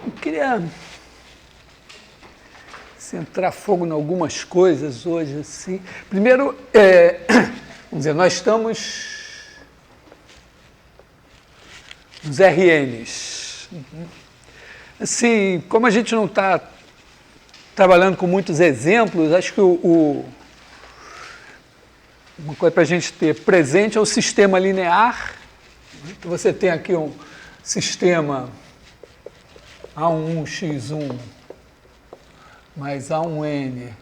Eu queria centrar fogo em algumas coisas hoje, assim. Primeiro, vamos dizer, nós estamos nos RNs. Assim, como a gente não está trabalhando com muitos exemplos, acho que uma coisa para a gente ter presente é o sistema linear. Então, você tem aqui um sistema A1x1 mais A1n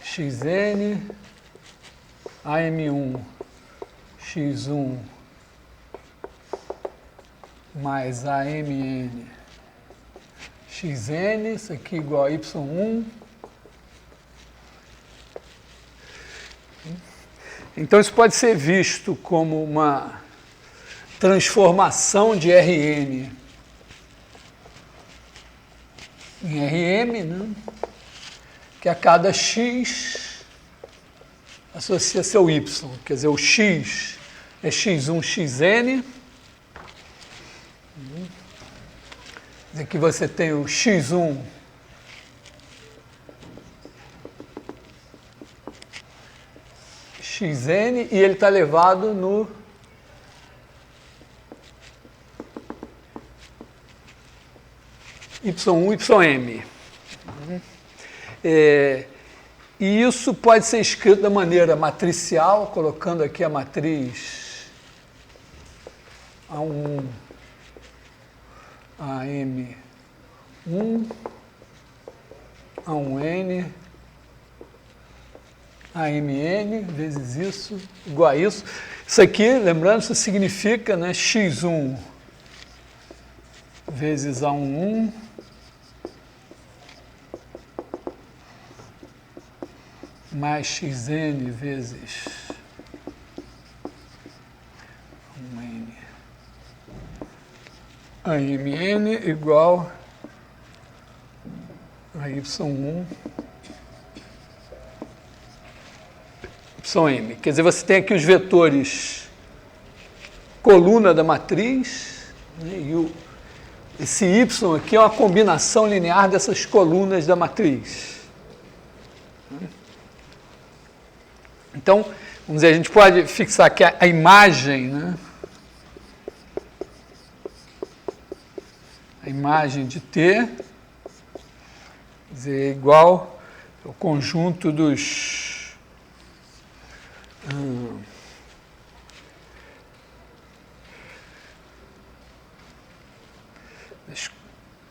xn, AM1 x1 mais AMN xn, isso aqui igual a y1. Então, isso pode ser visto como uma transformação de Rn em Rm, né? Que a cada x associa seu y. Quer dizer, o x é x1, xn. Aqui você tem o x1 xn e ele está elevado no y1, ym. E isso pode ser escrito da maneira matricial, colocando aqui a matriz A1, AM1, A1N, AMN, vezes isso, igual a isso. Isso aqui, lembrando, isso significa, né, x1 vezes A11 mais xn vezes 1n AMN igual a y1 ym. Quer dizer, você tem aqui os vetores coluna da matriz, né, e esse y aqui é uma combinação linear dessas colunas da matriz. Então, vamos dizer, a gente pode fixar aqui a imagem, né? A imagem de T, quer dizer, é igual ao conjunto dos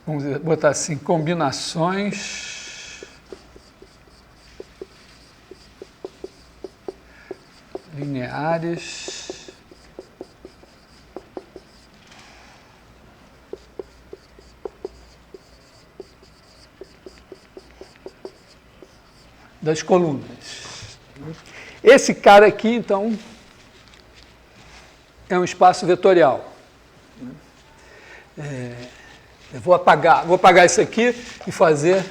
vamos botar assim, combinações lineares das colunas. Esse cara aqui, então, é um espaço vetorial. Eu vou apagar isso aqui e fazer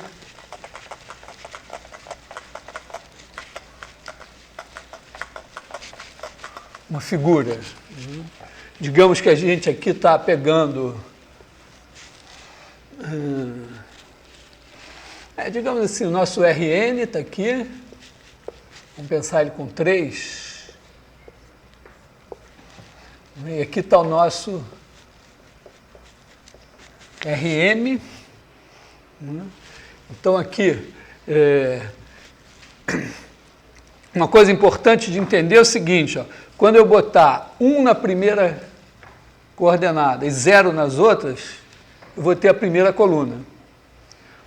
uma figura. Digamos que a gente aqui está pegando, digamos assim, o nosso Rn está aqui, vamos pensar ele com 3, e aqui está o nosso Rm, então aqui, uma coisa importante de entender é o seguinte, ó, quando eu botar 1 na primeira coordenada e 0 nas outras, eu vou ter a primeira coluna.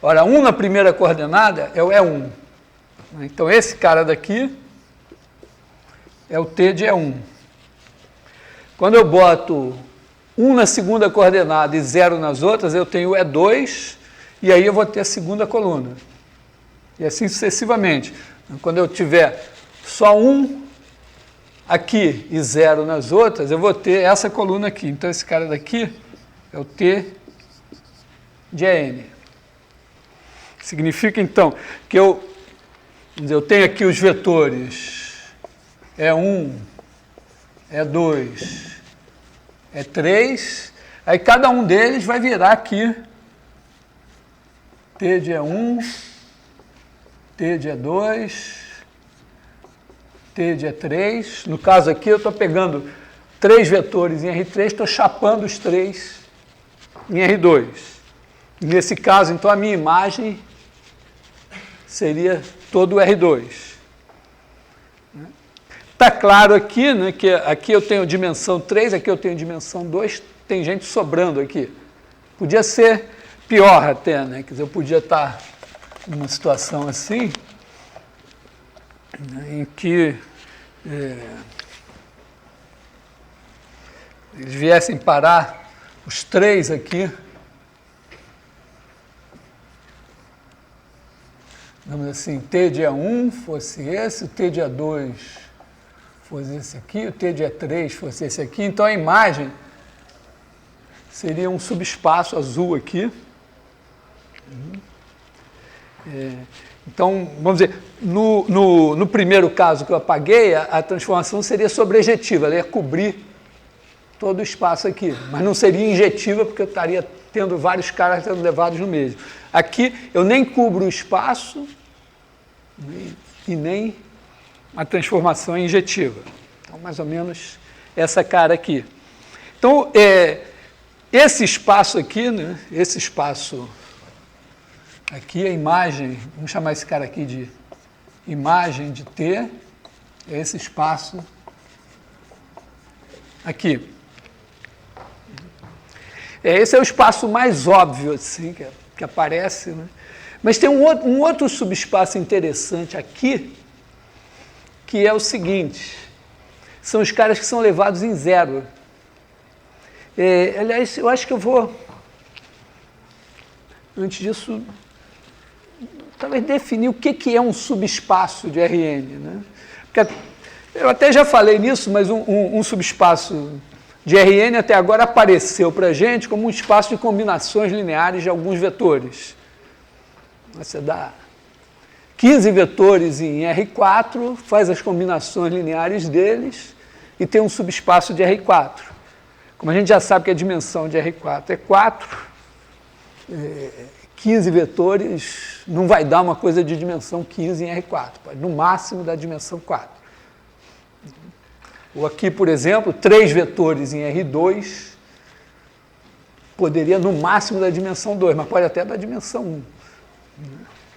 Ora, 1 na primeira coordenada é o E1. Então, esse cara daqui é o T de E1. Quando eu boto 1 na segunda coordenada e 0 nas outras, eu tenho o E2, e aí eu vou ter a segunda coluna. E assim sucessivamente. Quando eu tiver só 1 aqui e 0 nas outras, eu vou ter essa coluna aqui. Então, esse cara daqui é o T de EN. Significa, então, que eu tenho aqui os vetores E1, E2, E3, aí cada um deles vai virar aqui T de E1, T de E2, T de E3. No caso aqui, eu estou pegando 3 vetores em R3, estou chapando os 3 em R2. Nesse caso, então, a minha imagem seria todo o R2. Está claro aqui, né, que aqui eu tenho dimensão 3, aqui eu tenho dimensão 2, tem gente sobrando aqui. Podia ser pior até, né? Quer dizer, eu podia estar numa situação assim, né, em que eles viessem parar os 3 aqui, digamos assim, T de E1 fosse esse, o T de E2 fosse esse aqui, o T de E3 fosse esse aqui, então a imagem seria um subespaço azul aqui. Então, vamos dizer, no primeiro caso que eu apaguei, a transformação seria sobrejetiva, ela ia cobrir todo o espaço aqui, mas não seria injetiva, porque eu estaria tendo vários caras sendo levados no mesmo. Aqui, eu nem cubro o espaço e nem a transformação é injetiva. Então, mais ou menos essa cara aqui. Então, esse espaço aqui, né, esse espaço aqui, a imagem, vamos chamar esse cara aqui de imagem de T, é esse espaço aqui. Esse é o espaço mais óbvio, assim, que aparece, né? Mas tem um outro subespaço interessante aqui, que é o seguinte, são os caras que são levados em zero. Aliás, eu acho que eu vou, antes disso, talvez definir o que é um subespaço de Rn, né? Porque eu até já falei nisso, mas um subespaço de Rn até agora apareceu para a gente como um espaço de combinações lineares de alguns vetores. Você dá 15 vetores em R4, faz as combinações lineares deles e tem um subespaço de R4. Como a gente já sabe que a dimensão de R4 é 4, 15 vetores não vai dar uma coisa de dimensão 15 em R4, pode no máximo dar dimensão 4. Ou aqui, por exemplo, 3 vetores em R2 poderia no máximo dar dimensão 2, mas pode até dar dimensão 1.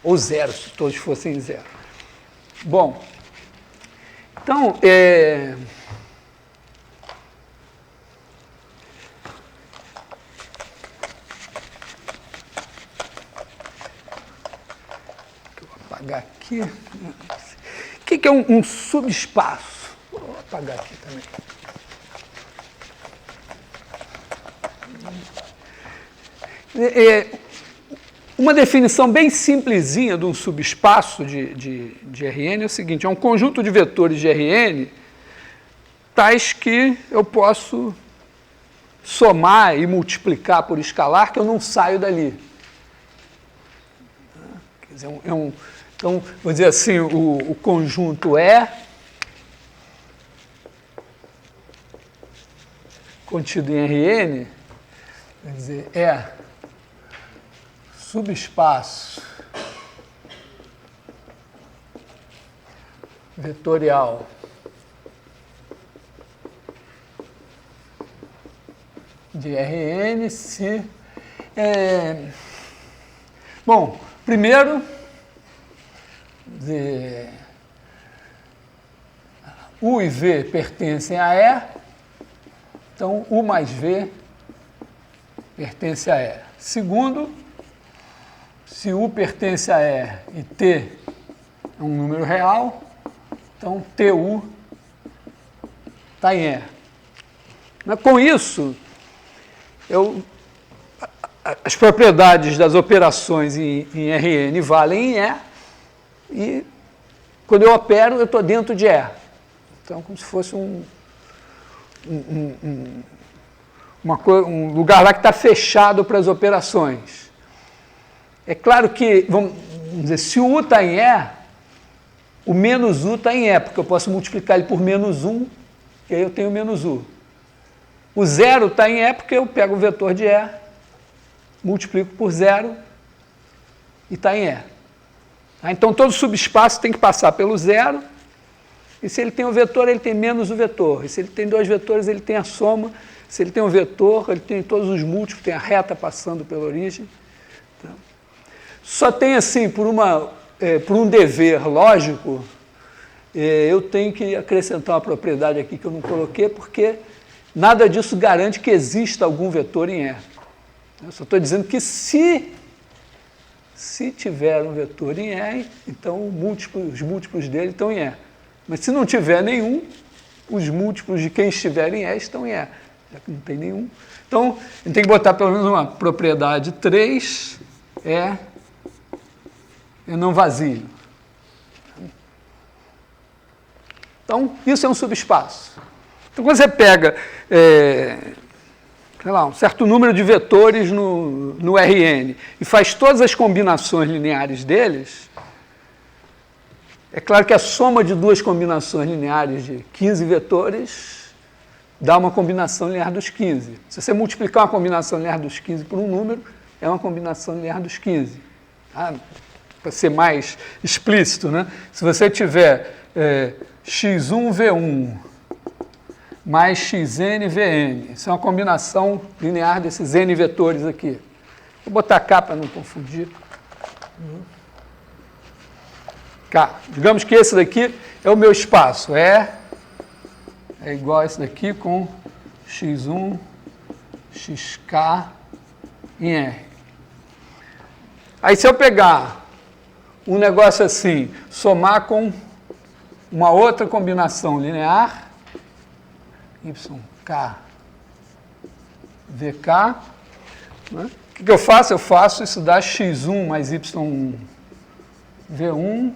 Ou 0, se todos fossem 0. Bom, então, aqui. O que é um subespaço? Vou apagar aqui também. Uma definição bem simplesinha de um subespaço de Rn é o seguinte, é um conjunto de vetores de Rn tais que eu posso somar e multiplicar por escalar que eu não saio dali. Quer dizer, então, vou dizer assim, o conjunto E, contido em Rn, quer dizer, é subespaço vetorial de Rn se... bom, primeiro, U e V pertencem a E, então U mais V pertence a E. Segundo, se U pertence a E e T é um número real, então TU está em E. Mas com isso, as propriedades das operações em Rn valem em E, e quando eu opero, eu estou dentro de E. Então, como se fosse um lugar lá que está fechado para as operações. É claro que, vamos dizer, se o U está em E, o menos U está em E, porque eu posso multiplicar ele por menos 1, e aí eu tenho menos U. O zero está em E, porque eu pego o vetor de E, multiplico por 0, e está em E. Então, todo subespaço tem que passar pelo zero, e se ele tem um vetor, ele tem menos o vetor. E se ele tem dois vetores, ele tem a soma. Se ele tem um vetor, ele tem todos os múltiplos, tem a reta passando pela origem. Tá? Só tem assim, por um dever lógico, eu tenho que acrescentar uma propriedade aqui que eu não coloquei, porque nada disso garante que exista algum vetor em E. Eu só estou dizendo que se tiver um vetor em E, então os múltiplos dele estão em E. Mas se não tiver nenhum, os múltiplos de quem estiver em E estão em E, já que não tem nenhum. Então, a gente tem que botar pelo menos uma propriedade 3, é não vazio. Então, isso é um subespaço. Então, quando você pega, sei lá, um certo número de vetores no Rn e faz todas as combinações lineares deles, é claro que a soma de duas combinações lineares de 15 vetores dá uma combinação linear dos 15. Se você multiplicar uma combinação linear dos 15 por um número, é uma combinação linear dos 15. Ah, para ser mais explícito, né? Se você tiver x1v1 mais xn/vn, isso é uma combinação linear desses n vetores aqui. Vou botar K para não confundir. K. Digamos que esse daqui é o meu espaço. É igual a esse daqui com x1, xk em R. Aí se eu pegar um negócio assim, somar com uma outra combinação linear, yk, vk, né? O que eu faço? Eu faço isso dá x1 mais y1 v1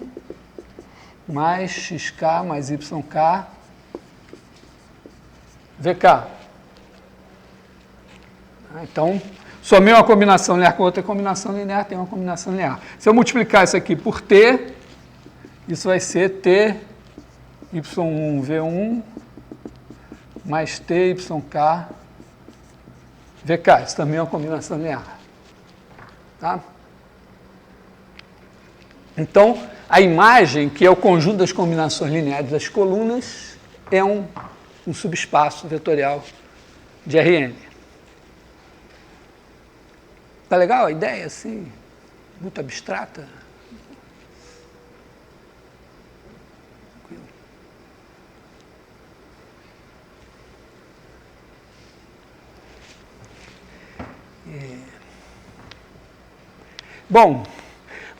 mais xk mais yk vk. Então, somei uma combinação linear com outra combinação linear, tem uma combinação linear. Se eu multiplicar isso aqui por t, isso vai ser t y1 v1 mais t yk vk. Isso também é uma combinação linear. Tá? Então, a imagem, que é o conjunto das combinações lineares das colunas, é um subespaço vetorial de Rn. Tá legal a ideia, assim? Muito abstrata? Bom,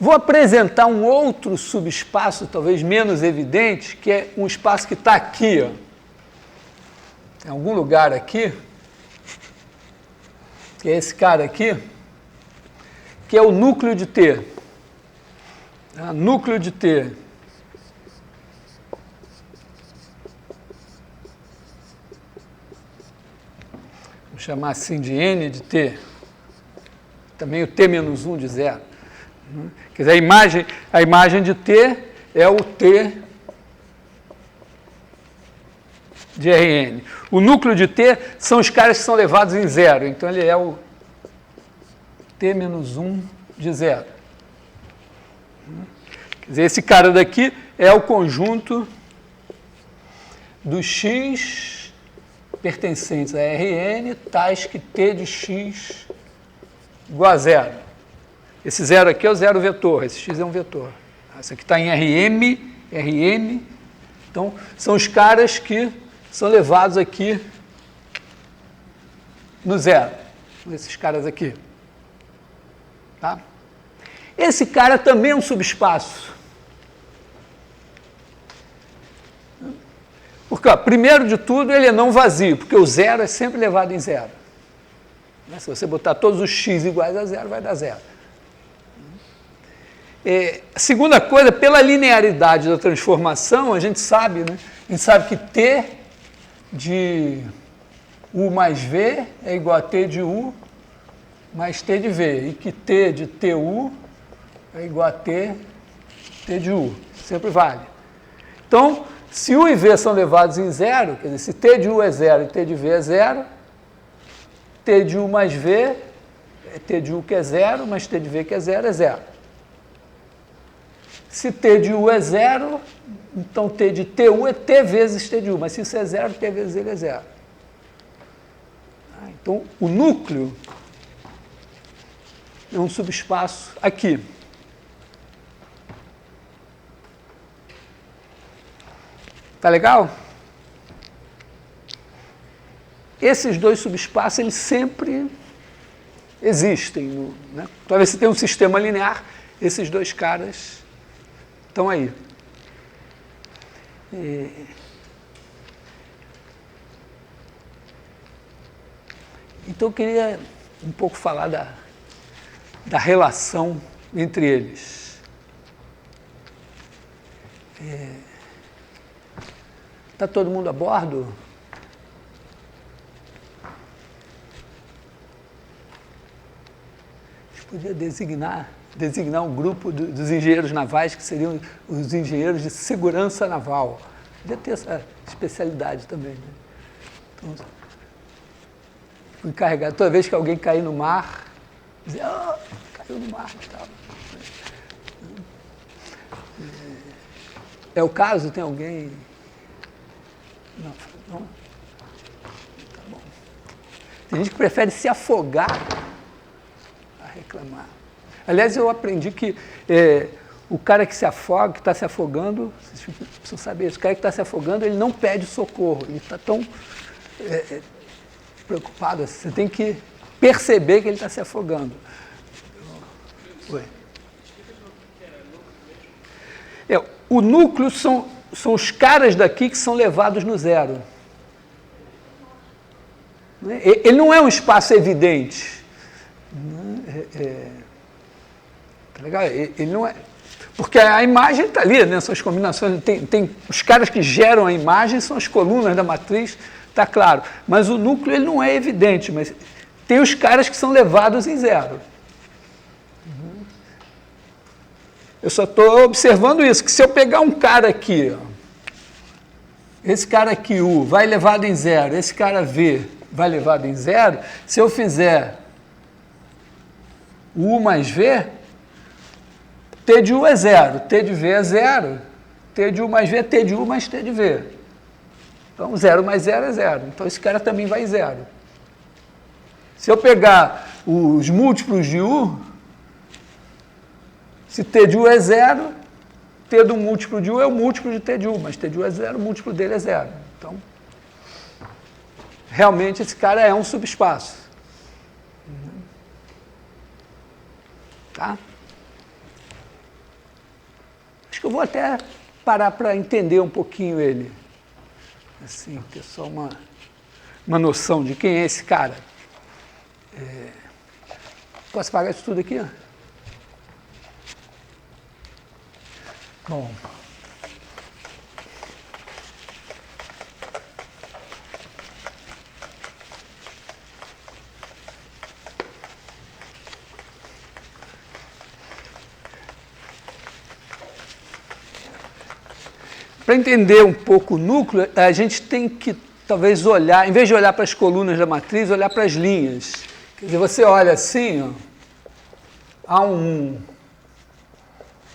vou apresentar um outro subespaço, talvez menos evidente, que é um espaço que está aqui, ó, em algum lugar aqui, que é esse cara aqui, que é o núcleo de T. Núcleo de T. Vou chamar assim de N de T. Também o T-1 de zero. Quer dizer, a imagem de T é o T de Rn. O núcleo de T são os caras que são levados em zero. Então, ele é o T-1 de zero. Quer dizer, esse cara daqui é o conjunto dos x pertencentes a Rn, tais que T de x igual a zero. Esse zero aqui é o zero vetor, esse x é um vetor. Esse aqui está em Rm. Então, são os caras que são levados aqui no zero. Esses caras aqui. Tá? Esse cara também é um subespaço. Porque, ó, primeiro de tudo, ele é não vazio, porque o zero é sempre levado em zero. Se você botar todos os x iguais a zero, vai dar zero. A segunda coisa, pela linearidade da transformação, a gente sabe, né? A gente sabe que T de U mais V é igual a T de U mais T de V, e que T de TU é igual a T de U. Sempre vale. Então, se U e V são levados em zero, quer dizer, se T de U é zero e T de V é zero, T de U mais V é T de U que é zero, mais T de V que é zero, Se T de U é zero, então T de TU é T vezes T de U, mas se isso é zero, T vezes ele é zero. Então, o núcleo é um subespaço aqui. Tá legal? Esses dois subespaços, eles sempre existem. Né? Toda vez que você tem um sistema linear, esses dois caras estão aí. Então, eu queria um pouco falar da relação entre eles. Está todo mundo a bordo? A gente podia designar um grupo dos engenheiros navais, que seriam os engenheiros de segurança naval. Podia ter essa especialidade também. Né? Então, encarregado, toda vez que alguém cair no mar, dizer, caiu no mar e tal. É o caso? Tem alguém? Não? Tá bom. Tem gente que prefere se afogar a reclamar. Aliás, eu aprendi que o cara que se afoga, que está se afogando, vocês precisam saber isso, o cara que está se afogando, ele não pede socorro, ele está tão preocupado, você tem que perceber que ele está se afogando. Oi. O núcleo são os caras daqui que são levados no zero. Ele não é um espaço evidente. Tá legal? Ele não é. Porque a imagem está ali, né? São as combinações. Tem os caras que geram a imagem, são as colunas da matriz, está claro. Mas o núcleo ele não é evidente, mas tem os caras que são levados em zero. Eu só estou observando isso, que se eu pegar um cara aqui, esse cara aqui, U, vai levado em zero, esse cara V vai levado em zero, se eu fizer U mais V, T de U é zero, T de V é zero, T de U mais V é T de U mais T de V. Então, 0 mais 0 é 0. Então, esse cara também vai em 0. Se eu pegar os múltiplos de U, se T de U é 0, T do múltiplo de U é o múltiplo de T de U, mas T de U é 0, o múltiplo dele é 0. Então, realmente, esse cara é um subespaço. Tá? Acho que eu vou até parar para entender um pouquinho ele. Assim, ter só uma noção de quem é esse cara. Posso pagar isso tudo aqui? Bom. Para entender um pouco o núcleo, a gente tem que, talvez, olhar, em vez de olhar para as colunas da matriz, olhar para as linhas. Quer dizer, você olha assim, ó, A1,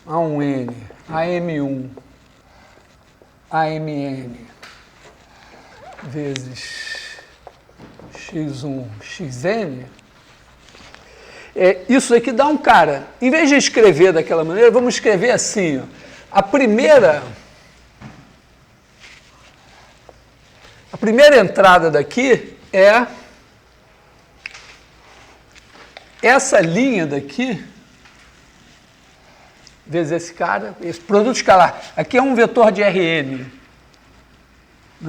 A1N, AM1, AMN, vezes X1, XN, isso aqui dá um cara. Em vez de escrever daquela maneira, vamos escrever assim, ó, a primeira entrada daqui é essa linha daqui, vezes esse cara, esse produto escalar. Aqui é um vetor de Rn.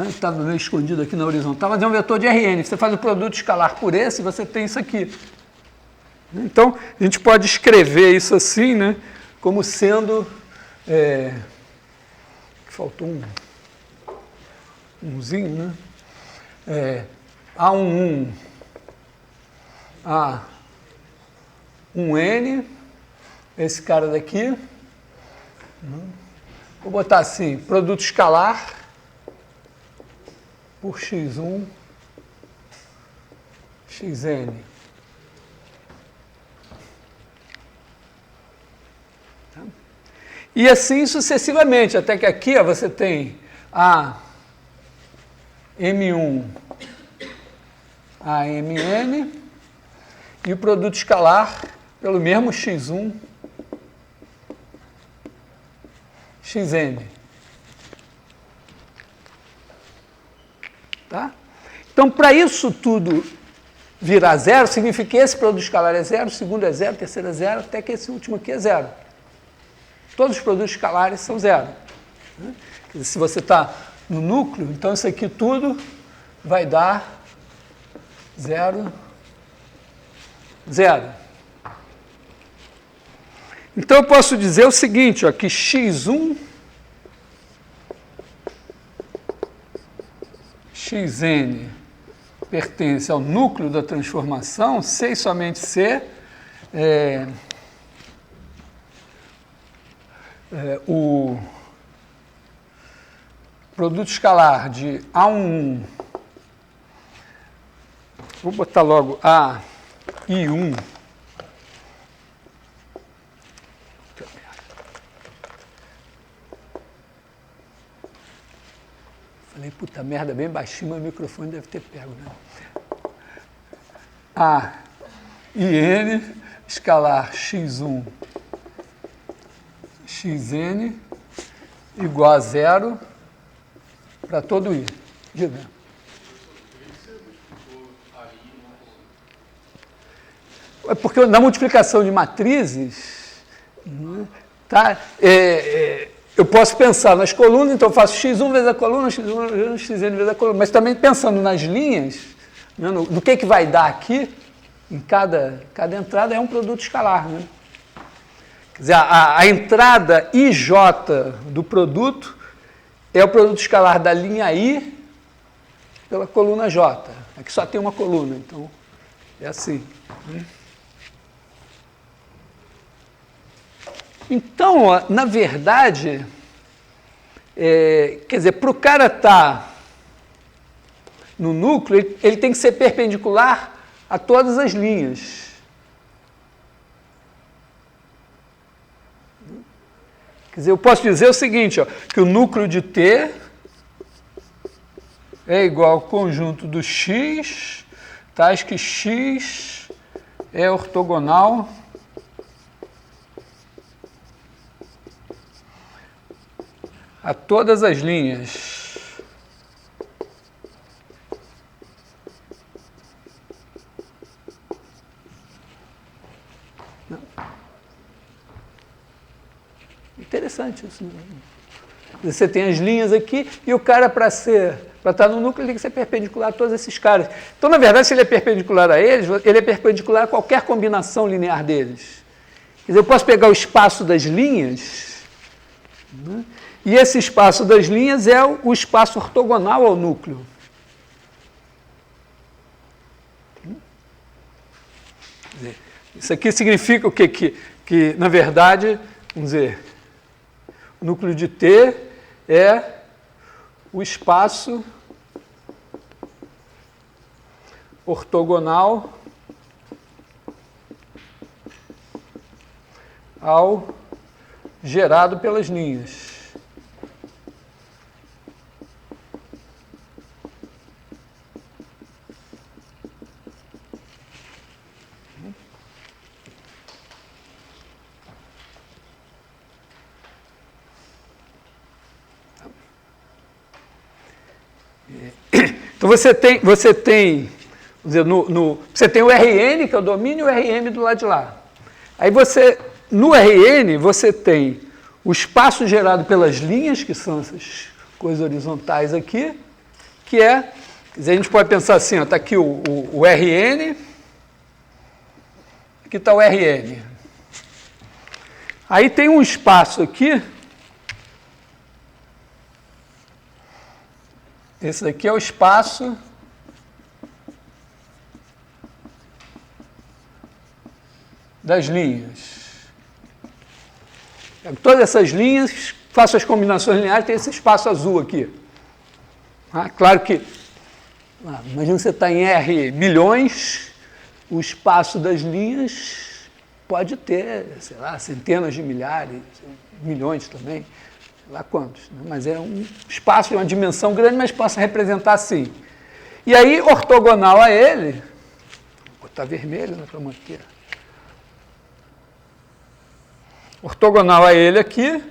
Está meio escondido aqui na horizontal, mas é um vetor de Rn. Você faz o produto escalar por esse, você tem isso aqui. Então, a gente pode escrever isso assim, né, como sendo... faltou umzinho, né? A11, A1N, esse cara daqui. Vou botar assim, produto escalar por X1, XN. E assim sucessivamente, até que aqui ó, você tem a M1, a Mn, e o produto escalar pelo mesmo x1, xn. Tá? Então, para isso tudo virar zero, significa que esse produto escalar é zero, o segundo é zero, o terceiro é zero, até que esse último aqui é zero. Todos os produtos escalares são zero. Né? Quer dizer, se você está no núcleo, então isso aqui tudo vai dar zero, zero. Então eu posso dizer o seguinte, ó, que x1, xn pertence ao núcleo da transformação, C e somente C, o produto escalar de A11, vou botar logo AI1, falei, puta merda, bem baixinho, mas o microfone deve ter pego, né? AIN, escalar x1, xn, igual a zero para todo i. Diga. É porque na multiplicação de matrizes, tá, eu posso pensar nas colunas, então eu faço x1 vezes a coluna, x1, xn vezes a coluna, mas também pensando nas linhas, né, no que vai dar aqui, em cada entrada é um produto escalar. Né? Quer dizer, a entrada IJ do produto é o produto escalar da linha I pela coluna J. Aqui só tem uma coluna, então é assim. Então, ó, na verdade, quer dizer, para o cara estar no núcleo, ele tem que ser perpendicular a todas as linhas. Quer dizer, eu posso dizer o seguinte, ó, que o núcleo de T é igual ao conjunto do X, tais que X é ortogonal a todas as linhas. Interessante isso. Você tem as linhas aqui e o cara, para estar no núcleo, ele tem que ser perpendicular a todos esses caras. Então, na verdade, se ele é perpendicular a eles, ele é perpendicular a qualquer combinação linear deles. Quer dizer, eu posso pegar o espaço das linhas, né, e esse espaço das linhas é o espaço ortogonal ao núcleo. Quer dizer, isso aqui significa o quê? Que, na verdade, vamos dizer, o núcleo de T é o espaço ortogonal ao gerado pelas linhas. Então você tem vamos dizer, você tem o Rn, que é o domínio, e o Rm do lado de lá. Aí no Rn, você tem o espaço gerado pelas linhas, que são essas coisas horizontais aqui, que quer dizer, a gente pode pensar assim, está aqui o Rn, aqui está o Rn. Aí tem um espaço aqui, esse daqui é o espaço das linhas. Todas essas linhas, faço as combinações lineares, tem esse espaço azul aqui. Claro que, imagina que você está em R milhões, o espaço das linhas pode ter, sei lá, centenas de milhares, milhões também, sei lá quantos, né? Mas é um espaço de uma dimensão grande, mas possa representar assim. E aí, ortogonal a ele, vou botar vermelho, né, para manter. Ortogonal a ele aqui,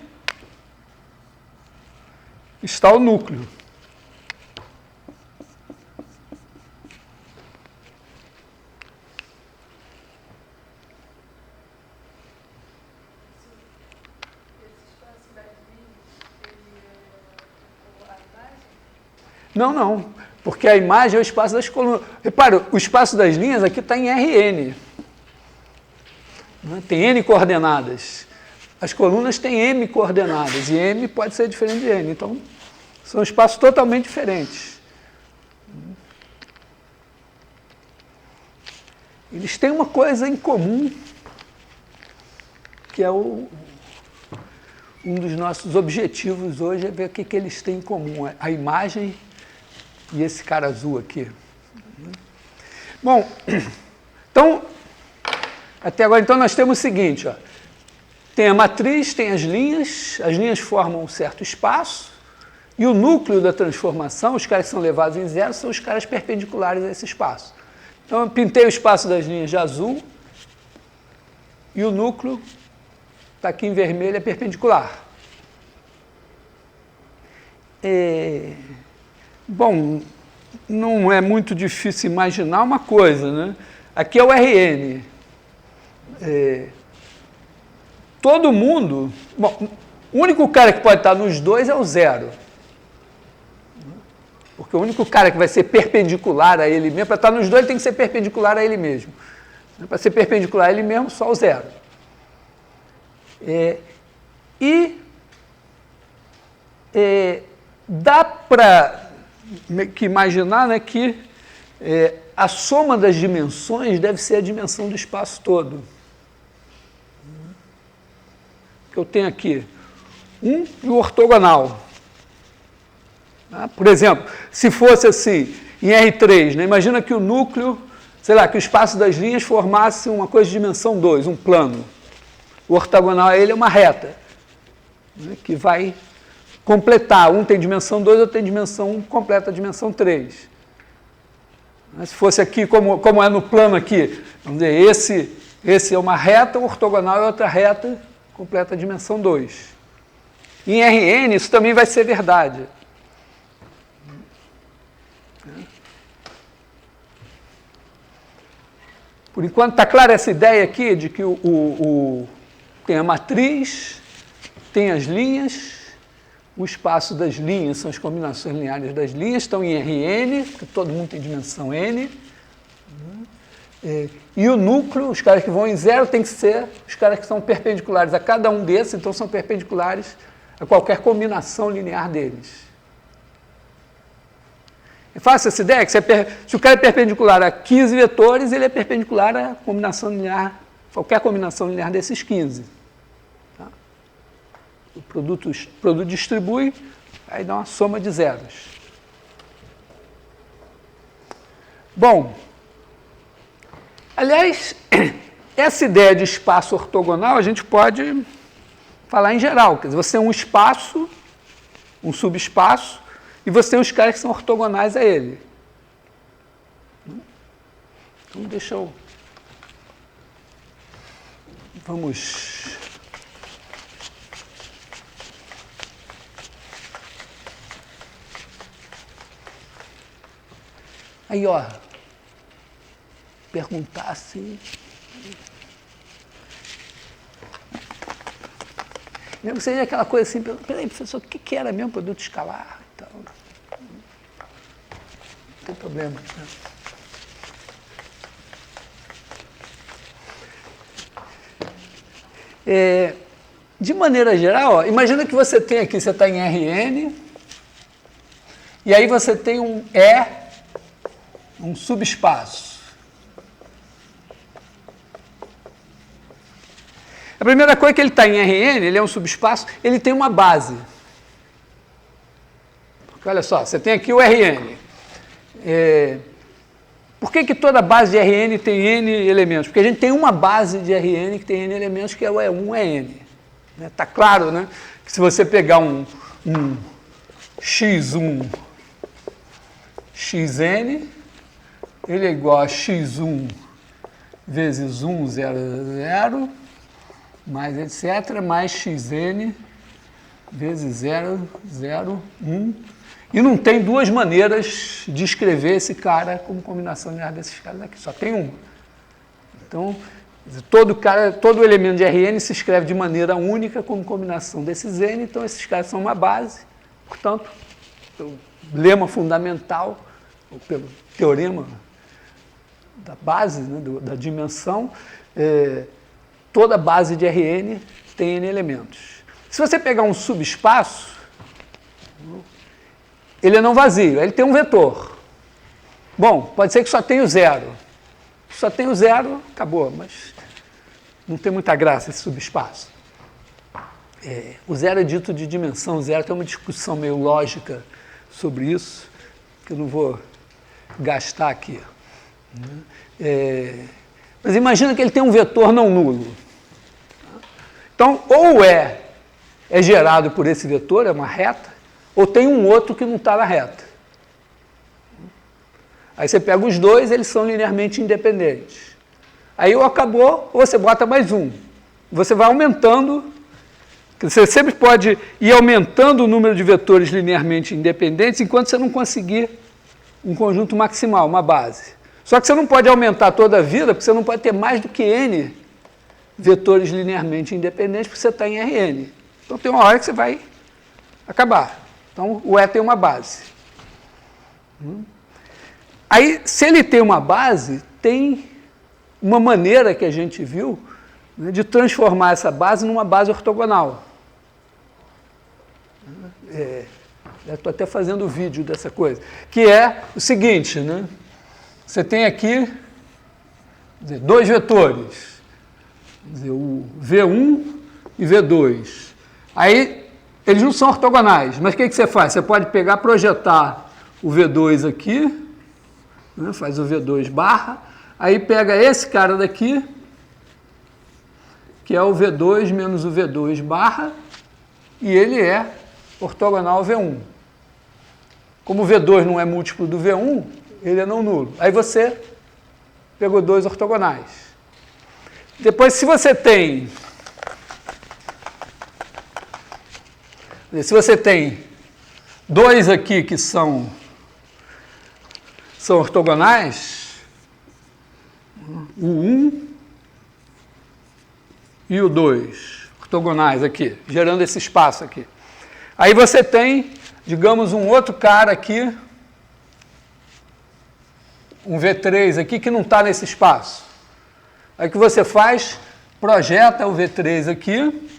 está o núcleo. Não, porque a imagem é o espaço das colunas. Repara, o espaço das linhas aqui está em Rn. Tem n coordenadas. As colunas têm m coordenadas, e m pode ser diferente de n. Então, são espaços totalmente diferentes. Eles têm uma coisa em comum, que é um dos nossos objetivos hoje, é ver o que eles têm em comum, a imagem e esse cara azul aqui. Bom, então, até agora então nós temos o seguinte, ó, tem a matriz, tem as linhas formam um certo espaço, e o núcleo da transformação, os caras que são levados em zero, são os caras perpendiculares a esse espaço. Então eu pintei o espaço das linhas de azul, e o núcleo está aqui em vermelho, é perpendicular. Bom, não é muito difícil imaginar uma coisa, né? Aqui é o Rn. Todo mundo... Bom, o único cara que pode estar nos dois é o zero. Porque o único cara que vai ser perpendicular a ele mesmo, para estar nos dois, ele tem que ser perpendicular a ele mesmo. Para ser perpendicular a ele mesmo, só o zero. Dá para imaginar, né, que a soma das dimensões deve ser a dimensão do espaço todo. Que eu tenho aqui e o ortogonal. Por exemplo, se fosse assim, em R3, né, imagina que o núcleo, sei lá, que o espaço das linhas formasse uma coisa de dimensão 2, um plano. O ortogonal a ele é uma reta, né, que vai completar. Um tem dimensão 2, outro tem dimensão 1, completa a dimensão 3. Se fosse aqui, como é no plano aqui, vamos dizer, esse é uma reta, o ortogonal é outra reta, completa a dimensão 2. Em Rn, isso também vai ser verdade. Por enquanto, está clara essa ideia aqui de que tem a matriz, tem as linhas, o espaço das linhas são as combinações lineares das linhas, estão em Rn, porque todo mundo tem dimensão n. E o núcleo, os caras que vão em zero, tem que ser os caras que são perpendiculares a cada um desses, então são perpendiculares a qualquer combinação linear deles. É fácil essa ideia? Que se o cara é perpendicular a 15 vetores, ele é perpendicular a combinação linear, qualquer combinação linear desses 15. Tá? O produto distribui, aí dá uma soma de zeros. Bom, aliás, essa ideia de espaço ortogonal a gente pode falar em geral. Quer dizer, você tem um espaço, um subespaço, e você tem os caras que são ortogonais a ele. Então, deixa eu... Vamos... Aí, ó, perguntar se... Mesmo que seja aquela coisa assim, peraí, professor, o que era mesmo produto escalar? Então, não tem problema. Né? De maneira geral, ó, imagina que você tem aqui, você está em Rn, e aí você tem um subespaço. A primeira coisa é que ele está em Rn, ele é um subespaço, ele tem uma base. Porque, olha só, você tem aqui o Rn. Por que toda base de Rn tem n elementos? Porque a gente tem uma base de Rn que tem n elementos, que é o E1, é n. Está claro, né? Que se você pegar um x1, xn, ele é igual a x1 vezes 1, 0, 0, mais etc., mais xn vezes 0, 0, 1. E não tem duas maneiras de escrever esse cara como combinação linear desses caras aqui, só tem uma. Então, todo elemento de Rn se escreve de maneira única como combinação desses n, então esses caras são uma base. Portanto, o lema fundamental, pelo teorema da base, né, da dimensão, toda base de Rn tem n elementos. Se você pegar um subespaço, ele é não vazio, ele tem um vetor. Bom, pode ser que só tenha o zero. Só tem o zero, acabou, mas não tem muita graça esse subespaço. O zero é dito de dimensão zero, tem uma discussão meio lógica sobre isso, que eu não vou gastar aqui. Mas imagina que ele tem um vetor não nulo. Então, ou é gerado por esse vetor, é uma reta, ou tem um outro que não está na reta. Aí você pega os dois, eles são linearmente independentes. Aí ou acabou, ou você bota mais um. Você vai aumentando, você sempre pode ir aumentando o número de vetores linearmente independentes enquanto você não conseguir um conjunto maximal, uma base. Só que você não pode aumentar toda a vida, porque você não pode ter mais do que n vetores linearmente independentes, porque você está em Rn. Então tem uma hora que você vai acabar. Então o E tem uma base. Aí, se ele tem uma base, tem uma maneira que a gente viu, né, de transformar essa base numa base ortogonal. Estou até fazendo vídeo dessa coisa. Que é o seguinte, né? Você tem aqui dois vetores, o V1 e V2. Aí, eles não são ortogonais, mas o que você faz? Você pode pegar, projetar o V2 aqui, né, faz o V2 barra, aí pega esse cara daqui, que é o V2 menos o V2 barra, e ele é ortogonal ao V1. Como o V2 não é múltiplo do V1, ele é não nulo. Aí você pegou dois ortogonais. Depois, se você tem dois aqui que são ortogonais, o 1 e o 2, ortogonais aqui, gerando esse espaço aqui. Aí você tem, digamos, um outro cara aqui, um V3 aqui, que não está nesse espaço. Aí o que você faz? Projeta o V3 aqui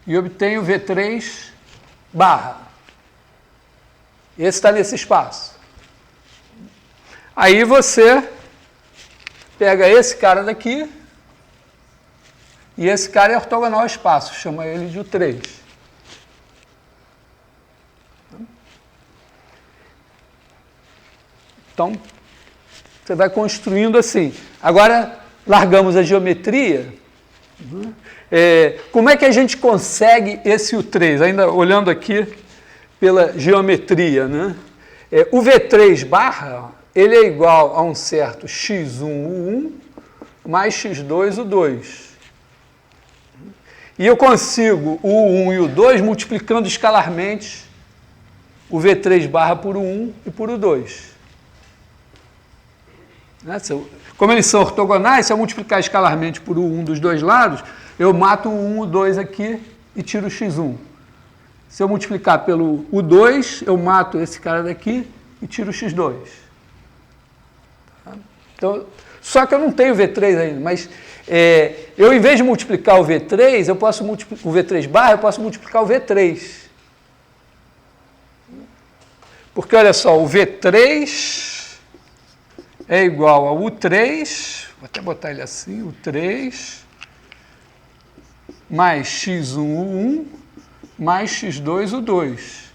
e obtém o V3 barra. Esse está nesse espaço. Aí você pega esse cara daqui, e esse cara é ortogonal ao espaço, chama ele de U3. Então, você vai construindo assim. Agora, largamos a geometria. Como é que a gente consegue esse U3? Ainda olhando aqui pela geometria, né? O V3 barra, ele é igual a um certo x1, U1, mais x2, U2. E eu consigo o U1 e o U2 multiplicando escalarmente o V3 barra por U1 e por U2. Como eles são ortogonais, se eu multiplicar escalarmente por U1 dos dois lados, eu mato o U1 e o U2 aqui e tiro o x1. Se eu multiplicar pelo U2, eu mato esse cara daqui e tiro o x2. Então, só que eu não tenho V3 ainda, mas eu, em vez de multiplicar o V3, o V3 barra, eu posso multiplicar o V3. Porque, olha só, o V3 é igual ao U3, vou até botar ele assim, U3, mais x1, U1, mais x2, U2.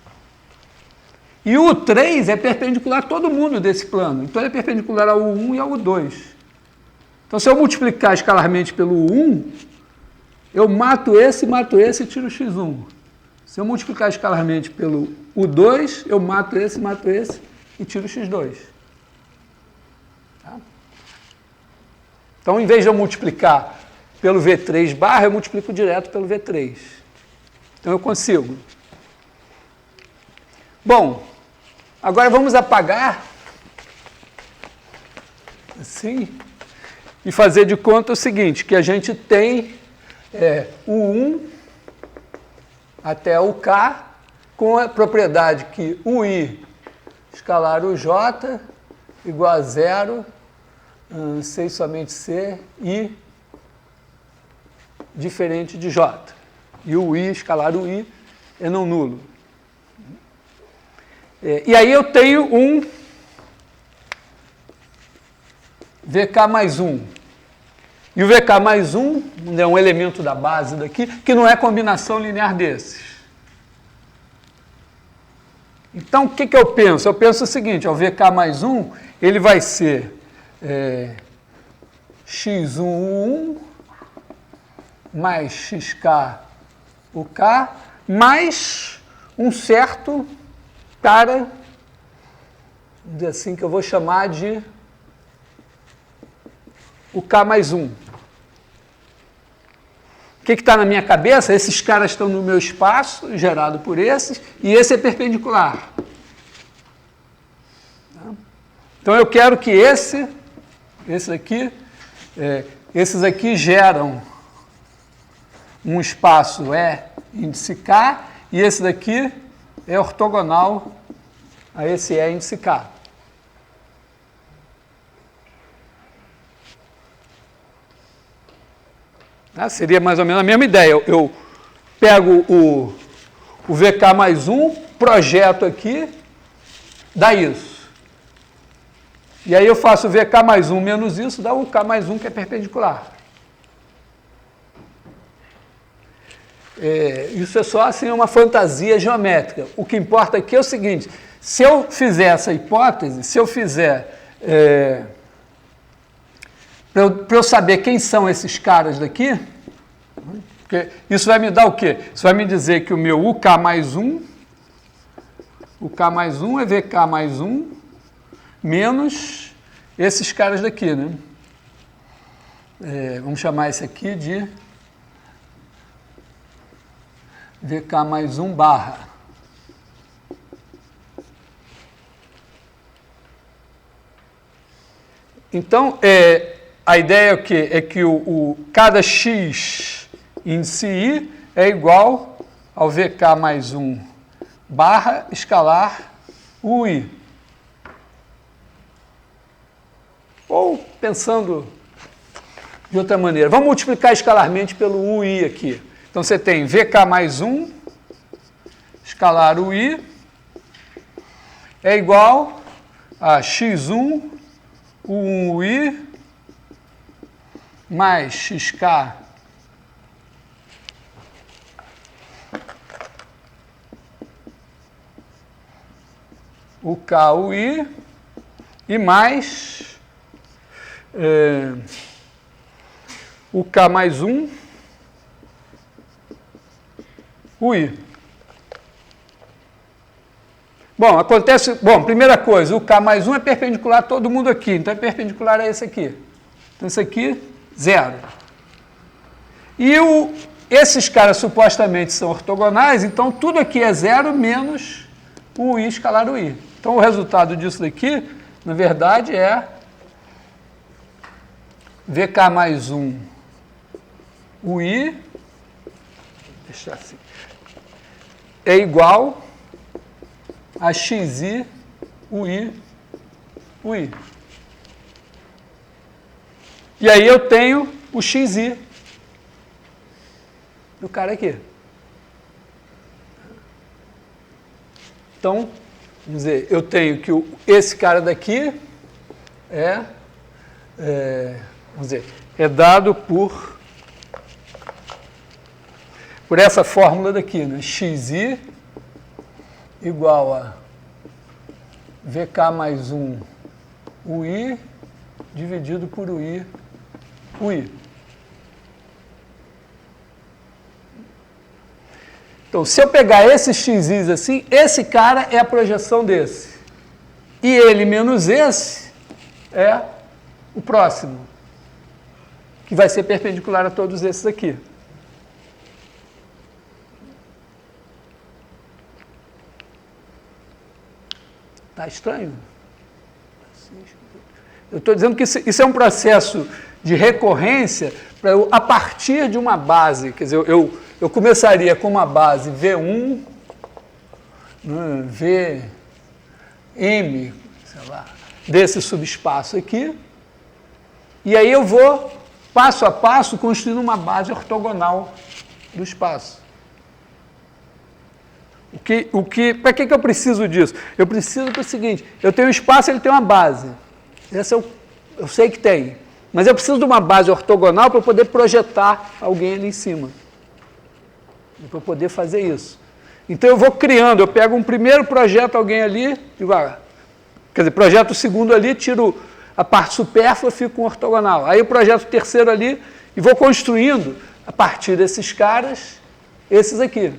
E o U3 é perpendicular a todo mundo desse plano. Então, ele é perpendicular ao U1 e ao U2. Então, se eu multiplicar escalarmente pelo U1, eu mato esse e tiro o x1. Se eu multiplicar escalarmente pelo U2, eu mato esse e tiro o x2. Tá? Então, em vez de eu multiplicar pelo V3 barra, eu multiplico direto pelo V3. Então, eu consigo. Bom, agora vamos apagar, assim, e fazer de conta o seguinte, que a gente tem o 1 até o K, com a propriedade que o I escalar o J igual a 0, C somente C, I diferente de J. E o I, escalar o I, é não nulo. E aí eu tenho um VK mais 1. E o VK mais 1 é um elemento da base daqui, que não é combinação linear desses. Então, o que eu penso? Eu penso o seguinte, o VK mais 1, ele vai ser x1 mais xk o K, mais um certo cara, vamos dizer assim, que eu vou chamar de o K mais 1. O que está na minha cabeça? Esses caras estão no meu espaço, gerado por esses, e esse é perpendicular. Então, eu quero que esses aqui geram um espaço índice K, e esse daqui é ortogonal a esse índice K. Seria mais ou menos a mesma ideia. Eu pego o VK mais 1, projeto aqui, dá isso. E aí eu faço o VK mais 1 menos isso, dá o K mais 1 que é perpendicular. Isso é só assim, uma fantasia geométrica. O que importa aqui é o seguinte, se eu fizer essa hipótese, se eu fizer... para eu saber quem são esses caras daqui, porque isso vai me dar o quê? Isso vai me dizer que o meu UK mais 1, o K mais 1 é VK mais 1, menos esses caras daqui, né? Vamos chamar esse aqui de VK mais 1 barra. Então, a ideia é o quê? É que cada x índice I é igual ao VK mais 1 barra escalar UI. Ou, pensando de outra maneira, vamos multiplicar escalarmente pelo UI aqui. Então, você tem VK mais 1 escalar UI é igual a x1 U1UI mais xk o KUI e mais o K mais 1 UI. Bom, primeira coisa, o K mais 1 é perpendicular a todo mundo aqui, então é perpendicular a esse aqui. Então, esse aqui, 0. E esses caras supostamente são ortogonais, então tudo aqui é 0 menos o I escalar o I. Então, o resultado disso daqui, na verdade, é VK mais 1 UI, deixar assim, é igual a xi UI. E aí eu tenho o xi do cara aqui. Então, vamos dizer, eu tenho que esse cara daqui vamos dizer, é dado por essa fórmula daqui, né? Xi igual a VK mais 1 UI dividido por UI. Então, se eu pegar esses xis assim, esse cara é a projeção desse. E ele menos esse é o próximo, que vai ser perpendicular a todos esses aqui. Tá estranho? Eu estou dizendo que isso é um processo de recorrência para eu, a partir de uma base, quer dizer, eu começaria com uma base V1, né, Vm, sei lá, desse subespaço aqui, e aí eu vou, passo a passo, construindo uma base ortogonal do espaço. Para que eu preciso disso? Eu preciso para o seguinte, eu tenho um espaço, ele tem uma base. Essa eu sei que tem. Mas eu preciso de uma base ortogonal para eu poder projetar alguém ali em cima. Para eu poder fazer isso. Então eu vou criando, eu pego um primeiro, projeto alguém ali, quer dizer, projeto o segundo ali, tiro a parte supérflua, fico com ortogonal. Aí eu projeto o terceiro ali e vou construindo, a partir desses caras, esses aqui.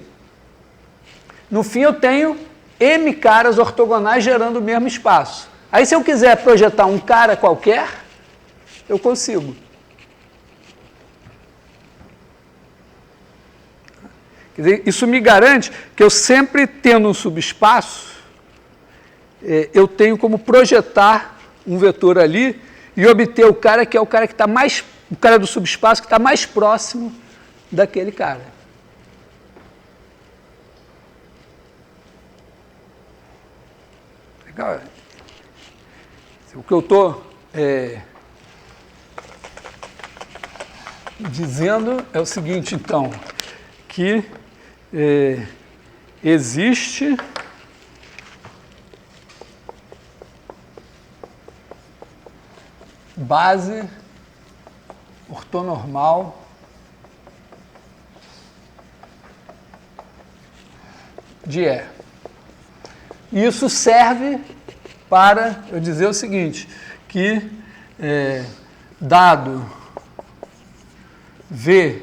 No fim eu tenho M caras ortogonais gerando o mesmo espaço. Aí se eu quiser projetar um cara qualquer, eu consigo. Quer dizer, isso me garante que eu sempre tendo um subespaço, eu tenho como projetar um vetor ali e obter o cara que é o cara que está mais, o cara do subespaço que está mais próximo daquele cara. Legal. O que eu estou dizendo é o seguinte, então, que existe base ortonormal de E. Isso serve para eu dizer o seguinte, que dado V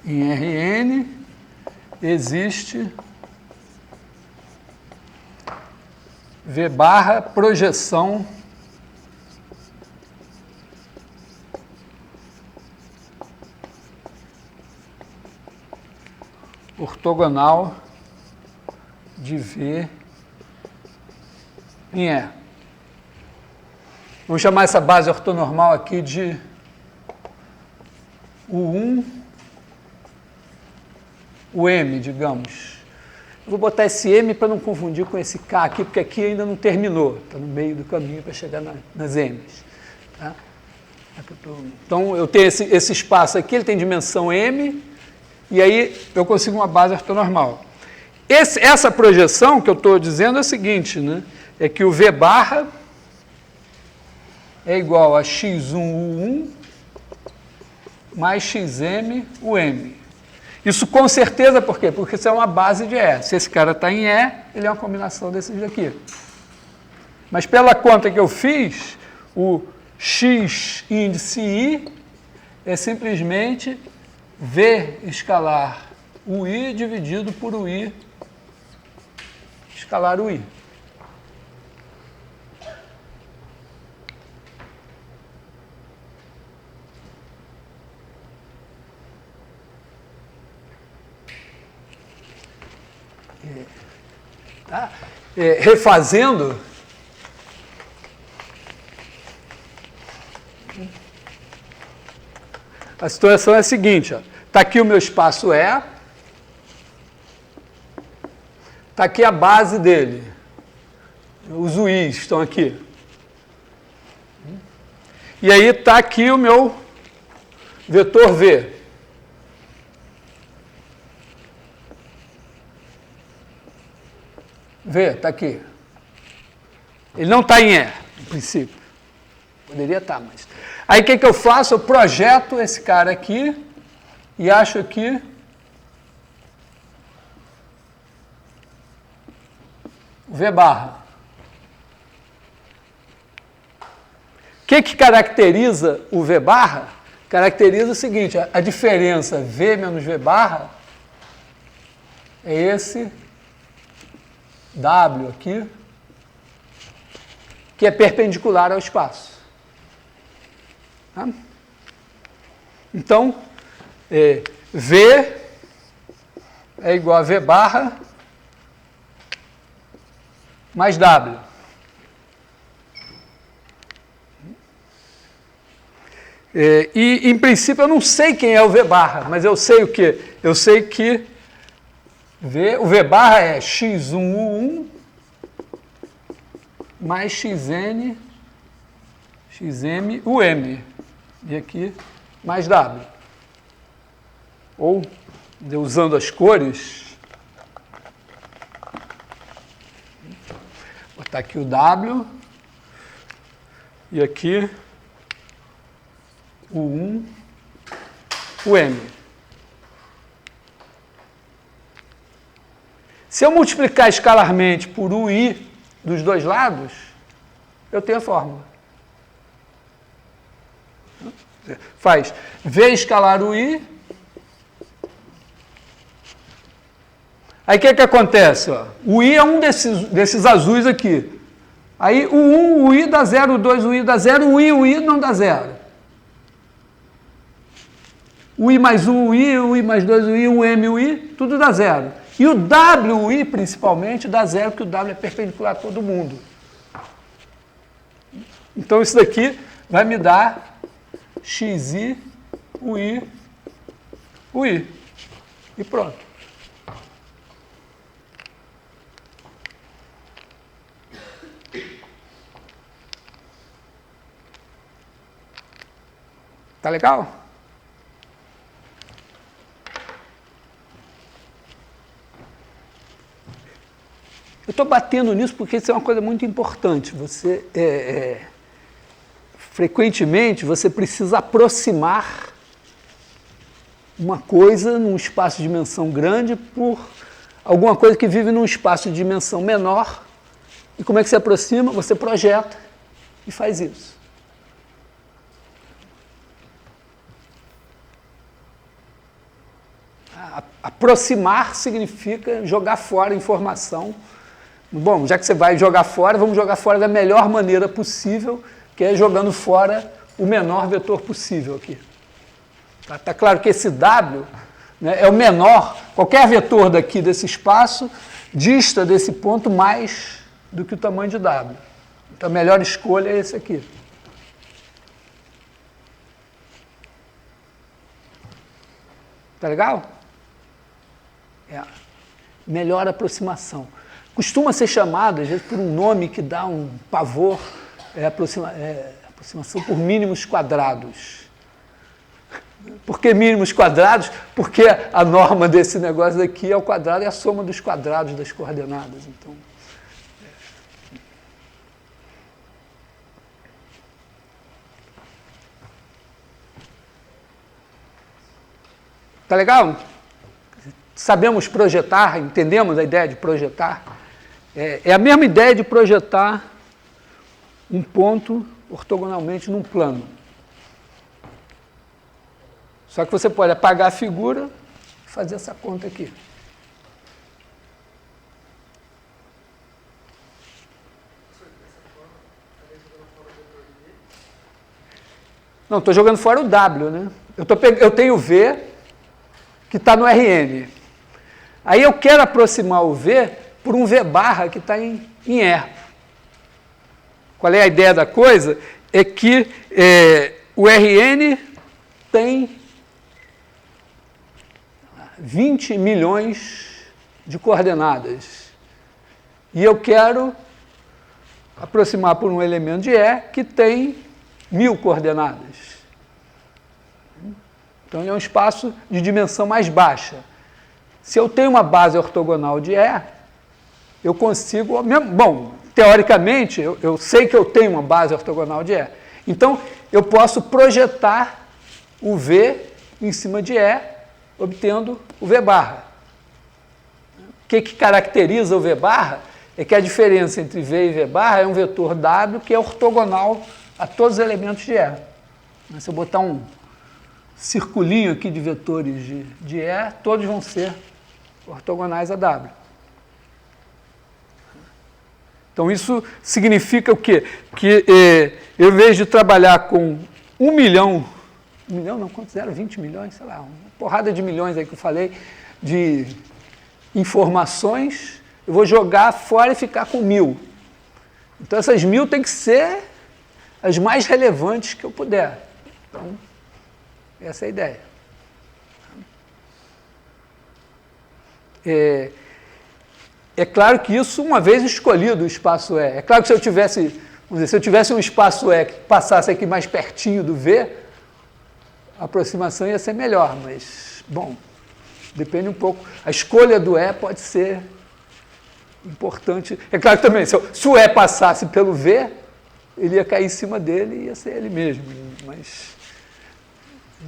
em Rn, existe V barra projeção ortogonal de V em E. Vamos chamar essa base ortonormal aqui de U1, o M, digamos. Eu vou botar esse M para não confundir com esse K aqui, porque aqui ainda não terminou, está no meio do caminho para chegar nas M's. Tá? Então, eu tenho esse espaço aqui, ele tem dimensão M, e aí eu consigo uma base ortonormal. Essa projeção que eu estou dizendo é a seguinte, né? É que o V barra é igual a x1U1 mais xm UM. Isso com certeza por quê? Porque isso é uma base de E. Se esse cara está em E, ele é uma combinação desses daqui. Mas pela conta que eu fiz, o x índice I é simplesmente V escalar UI dividido por UI escalar UI. Tá? Refazendo, a situação é a seguinte, está aqui o meu espaço E, está aqui a base dele, os UIs estão aqui, e aí está aqui o meu vetor V. V, está aqui. Ele não está em E, no princípio. Poderia estar, mas... Aí o que eu faço? Eu projeto esse cara aqui e acho aqui o V barra. O que caracteriza o V barra? Caracteriza o seguinte, a diferença V menos V barra é esse W aqui, que é perpendicular ao espaço. Tá? Então, V é igual a V barra mais W. E, em princípio, eu não sei quem é o V barra, mas eu sei o quê? Eu sei que o V barra é x1u1 mais xm um. E aqui, mais W. Ou, usando as cores, vou botar aqui o W e aqui o 1, o M. Se eu multiplicar escalarmente por UI dos dois lados, eu tenho a fórmula. Faz V escalar UI. Aí o que acontece? Ó? O I é um desses azuis aqui. Aí o 1, o I dá 0, o 2, o I dá 0, o I não dá 0. O I mais 1, o I mais 2, o M, o I, tudo dá 0. E o W, o I principalmente, dá 0, porque o W é perpendicular a todo mundo. Então isso daqui vai me dar XI, o I. E pronto. Tá legal? Eu estou batendo nisso porque isso é uma coisa muito importante. Você, frequentemente, você precisa aproximar uma coisa num espaço de dimensão grande por alguma coisa que vive num espaço de dimensão menor. E como é que você aproxima? Você projeta e faz isso. Aproximar significa jogar fora informação. Bom, já que você vai jogar fora, vamos jogar fora da melhor maneira possível, que é jogando fora o menor vetor possível aqui. Tá claro que esse W, né, é o menor, qualquer vetor daqui desse espaço dista desse ponto mais do que o tamanho de W. Então a melhor escolha é esse aqui. Tá legal? Melhor aproximação. Costuma ser chamado, às vezes, por um nome que dá um pavor, aproximação por mínimos quadrados. Por que mínimos quadrados? Porque a norma desse negócio aqui é o quadrado, é a soma dos quadrados das coordenadas. Então, tá legal? Sabemos projetar, entendemos a ideia de projetar? É a mesma ideia de projetar um ponto ortogonalmente num plano. Só que você pode apagar a figura e fazer essa conta aqui. Não, estou jogando fora o W, né? Eu tenho o V, que está no Rn. Aí eu quero aproximar o V por um V barra que está em E. Qual é a ideia da coisa? É que o Rn tem 20 milhões de coordenadas. E eu quero aproximar por um elemento de E que tem 1000 coordenadas. Então, ele é um espaço de dimensão mais baixa. Se eu tenho uma base ortogonal de E, eu consigo... Bom, teoricamente, eu sei que eu tenho uma base ortogonal de E. Então, eu posso projetar o V em cima de E, obtendo o V barra. O que caracteriza o V barra é que a diferença entre V e V barra é um vetor W que é ortogonal a todos os elementos de E. Se eu botar um circulinho aqui de vetores de E, todos vão ser ortogonais a W. Então, isso significa o quê? Que eu, em vez de trabalhar com 1 milhão, 1 milhão não, quantos eram? 20 milhões, sei lá, uma porrada de milhões aí que eu falei, de informações, eu vou jogar fora e ficar com 1000. Então, essas 1000 tem que ser as mais relevantes que eu puder. Então, essa é a ideia. É claro que isso, uma vez escolhido o espaço E, é claro que se eu tivesse, vamos dizer, se eu tivesse um espaço E que passasse aqui mais pertinho do V, a aproximação ia ser melhor, mas, bom, depende um pouco. A escolha do E pode ser importante. É claro que também, se o E passasse pelo V, ele ia cair em cima dele e ia ser ele mesmo, mas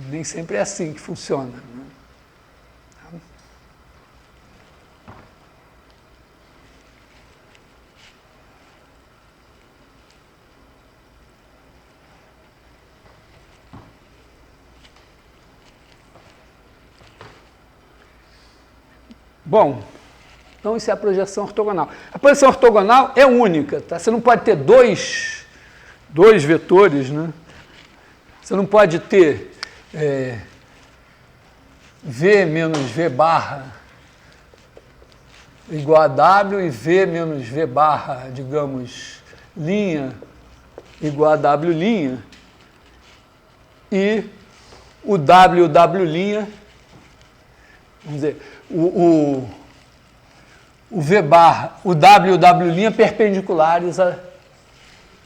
nem sempre é assim que funciona, né? Bom, então isso é a projeção ortogonal. A projeção ortogonal é única, tá? Você não pode ter dois vetores, né? Você não pode ter V menos V barra igual a W e V menos V barra, digamos, linha igual a W linha e o W linha, vamos dizer, o V barra, o W linha perpendiculares a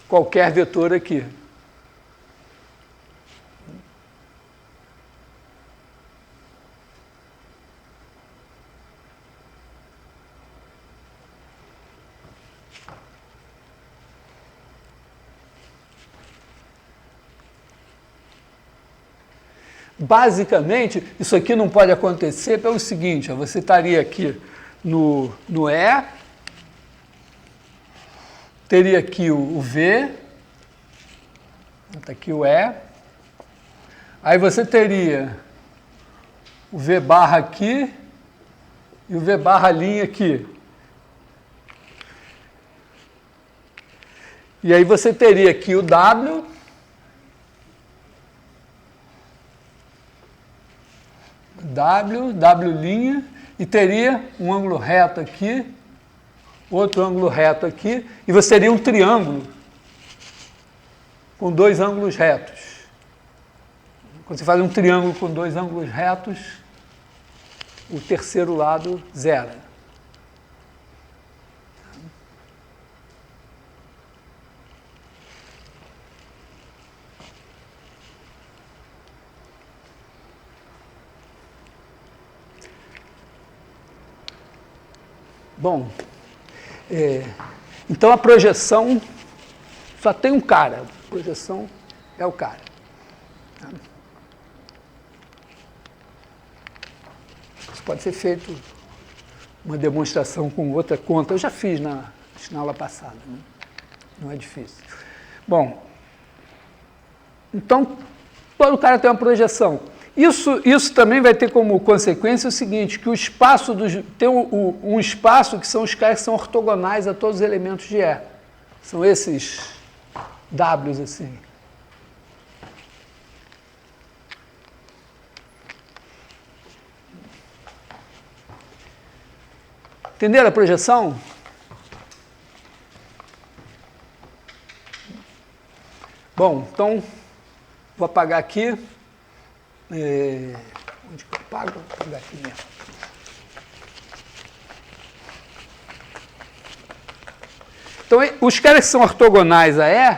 qualquer vetor aqui. Basicamente, isso aqui não pode acontecer pelo seguinte, ó, você estaria aqui no E, teria aqui o V, está aqui o E, aí você teria o V barra aqui e o V barra linha aqui. E aí você teria aqui o W, W' e teria um ângulo reto aqui, outro ângulo reto aqui, e você teria um triângulo com dois ângulos retos. Quando você faz um triângulo com dois ângulos retos, o terceiro lado zera. Bom, então a projeção só tem um cara, a projeção é o cara. Isso pode ser feito uma demonstração com outra conta, eu já fiz na aula passada, né? Não é difícil. Bom, então todo cara tem uma projeção. Isso também vai ter como consequência o seguinte, que o espaço tem um espaço que são os caras que são ortogonais a todos os elementos de E. São esses Ws assim. Entenderam a projeção? Bom, então vou apagar aqui. Onde que eu apago? Vou apagar aqui mesmo. Então, os caras que são ortogonais a E,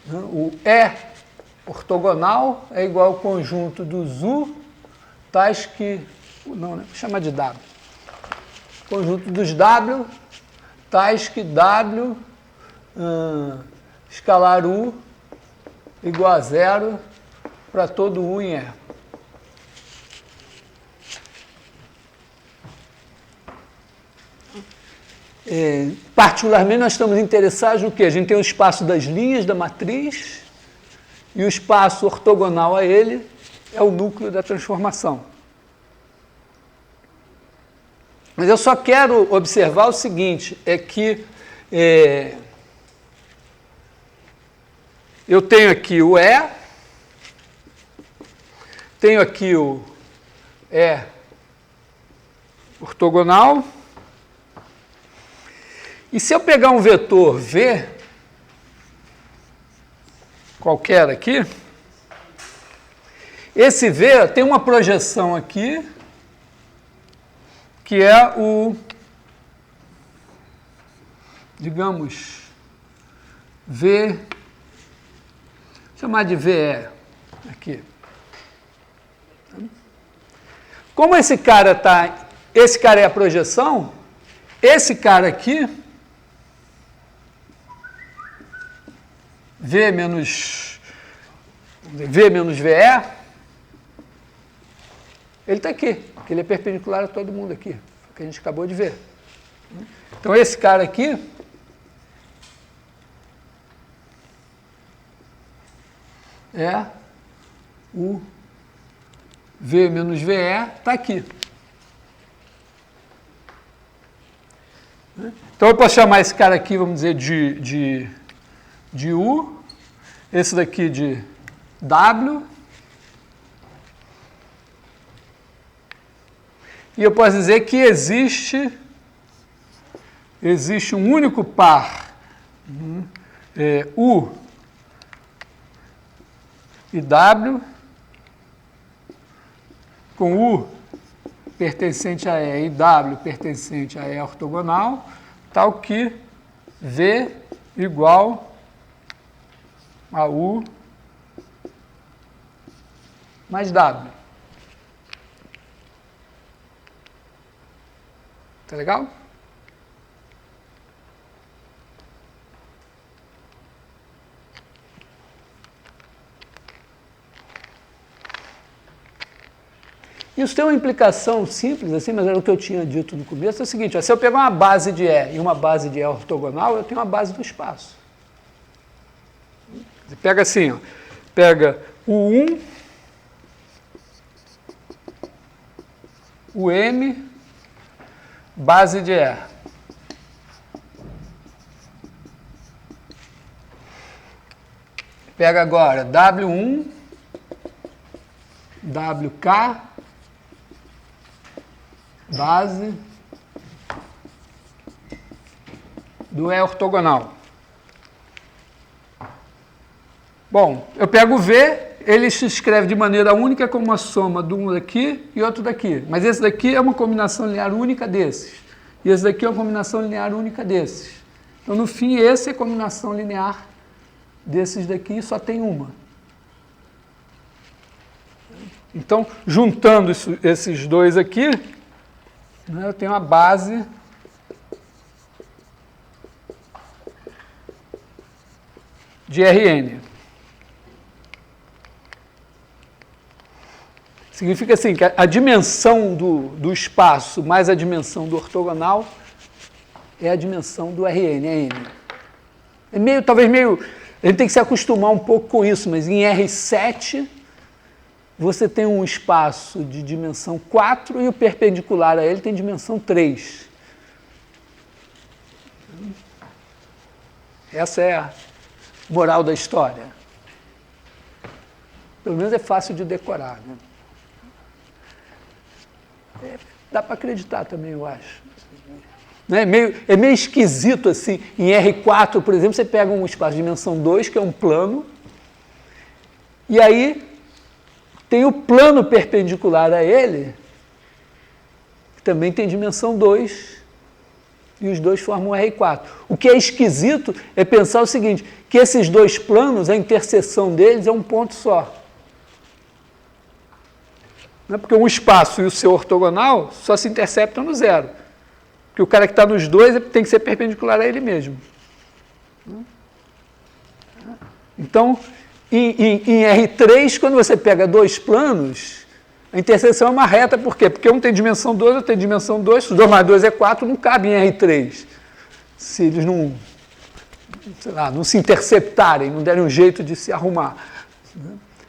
né, o E ortogonal é igual ao conjunto dos U, tais que... Não, né? Vou chamar de W. Conjunto dos W, tais que W escalar U igual a 0 para todo U em E. Particularmente, nós estamos interessados no quê? A gente tem o espaço das linhas da matriz e o espaço ortogonal a ele é o núcleo da transformação. Mas eu só quero observar o seguinte, é que eu tenho aqui o E, tenho aqui o E ortogonal, e se eu pegar um vetor V, qualquer aqui, esse V tem uma projeção aqui, que é o, digamos, V, vou chamar de VE aqui. Como esse cara é a projeção, esse cara aqui, V menos VE, ele está aqui, porque ele é perpendicular a todo mundo aqui, que a gente acabou de ver. Então, esse cara aqui é o V menos VE, está aqui. Então, eu posso chamar esse cara aqui, vamos dizer, de U, esse daqui de W, e eu posso dizer que existe um único par U e W, com U pertencente a E e W pertencente a E ortogonal, tal que V igual a U mais W. Tá legal? Isso tem uma implicação simples, assim, mas era o que eu tinha dito no começo, é o seguinte, ó, se eu pegar uma base de E e uma base de E ortogonal, eu tenho uma base do espaço. Você pega assim, ó, pega o 1, o M, base de E. Pega agora W1, WK, base do E ortogonal. Bom, eu pego o V, ele se escreve de maneira única como uma soma de um daqui e outro daqui. Mas esse daqui é uma combinação linear única desses. E esse daqui é uma combinação linear única desses. Então, no fim, esse é a combinação linear desses daqui, só tem uma. Então, juntando esses dois aqui, eu tenho a base de Rn. Significa assim, que a dimensão do espaço mais a dimensão do ortogonal é a dimensão do Rn, é N. É meio, talvez meio, a gente tem que se acostumar um pouco com isso, mas em R7 você tem um espaço de dimensão 4 e o perpendicular a ele tem dimensão 3. Essa é a moral da história. Pelo menos é fácil de decorar, né? Dá para acreditar também, eu acho. É meio esquisito assim. Em R4, por exemplo, você pega um espaço de dimensão 2, que é um plano, e aí tem o plano perpendicular a ele, que também tem dimensão 2, e os dois formam um R4. O que é esquisito é pensar o seguinte, que esses dois planos, a interseção deles é um ponto só. Não é porque um espaço e o seu ortogonal só se interceptam no zero. Porque o cara que está nos dois tem que ser perpendicular a ele mesmo. Então, em R3, quando você pega dois planos, a interseção é uma reta, por quê? Porque um tem dimensão 2, outro tem dimensão 2, se 2 mais 2 é 4, não cabe em R3. Se eles não, sei lá, não se interceptarem, não derem um jeito de se arrumar.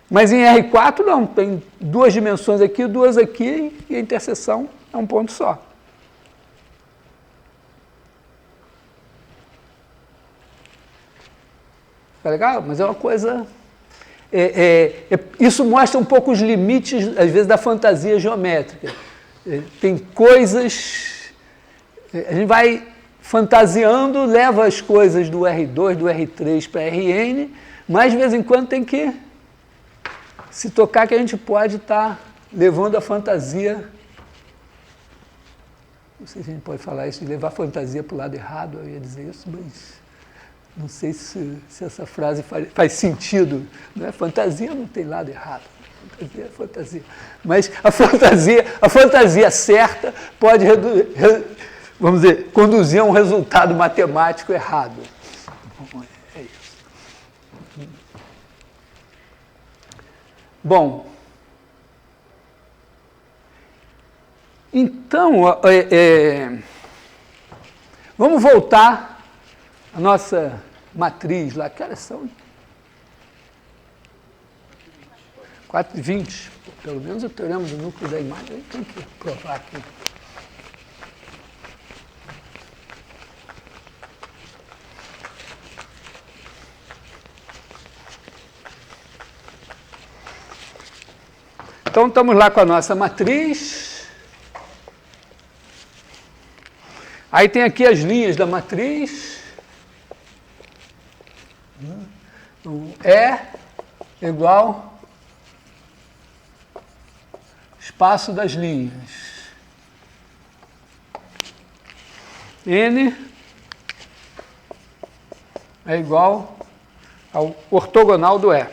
Mas em R4 não, tem duas dimensões aqui, duas aqui, e a interseção é um ponto só. Fica legal? Mas é uma coisa... isso mostra um pouco os limites, às vezes, da fantasia geométrica. Tem coisas... A gente vai fantasiando, leva as coisas do R2, do R3 para Rn, mas, de vez em quando, tem que se tocar que a gente pode estar levando a fantasia... Não sei se a gente pode falar isso, de levar a fantasia para o lado errado, eu ia dizer isso, mas não sei se essa frase faz sentido. Não é? Fantasia não tem lado errado, fantasia é fantasia. Mas a fantasia certa pode, vamos dizer, conduzir a um resultado matemático errado. É isso. Bom, então, vamos voltar à nossa matriz lá. Que horas são? 4h20. Pelo menos o teorema do núcleo da imagem. Tem que provar aqui. Então, estamos lá com a nossa matriz. Aí tem aqui as linhas da matriz. E igual espaço das linhas. N é igual ao ortogonal do E.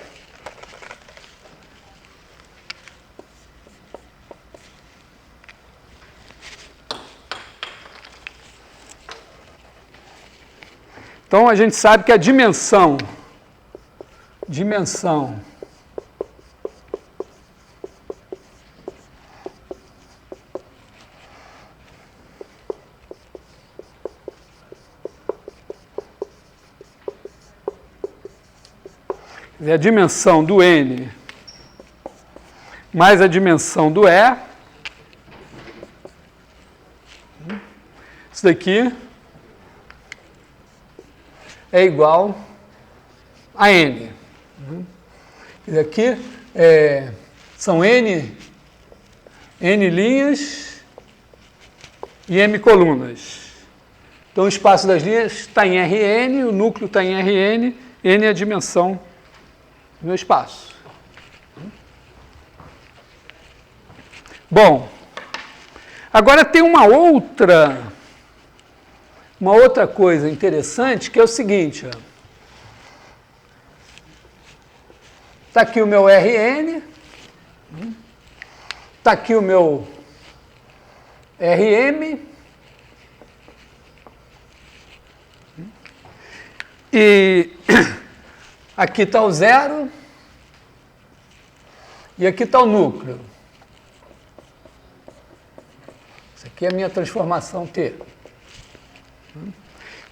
Então, a gente sabe que a dimensão é a dimensão do N mais a dimensão do E. Isso daqui é igual a N. Aqui são N linhas e M colunas. Então, o espaço das linhas está em Rn, o núcleo está em Rn, N é a dimensão do meu espaço. Bom, agora tem uma outra coisa interessante, que é o seguinte, está aqui o meu Rn, está aqui o meu Rm, e aqui está o zero, e aqui está o núcleo. Isso aqui é a minha transformação T.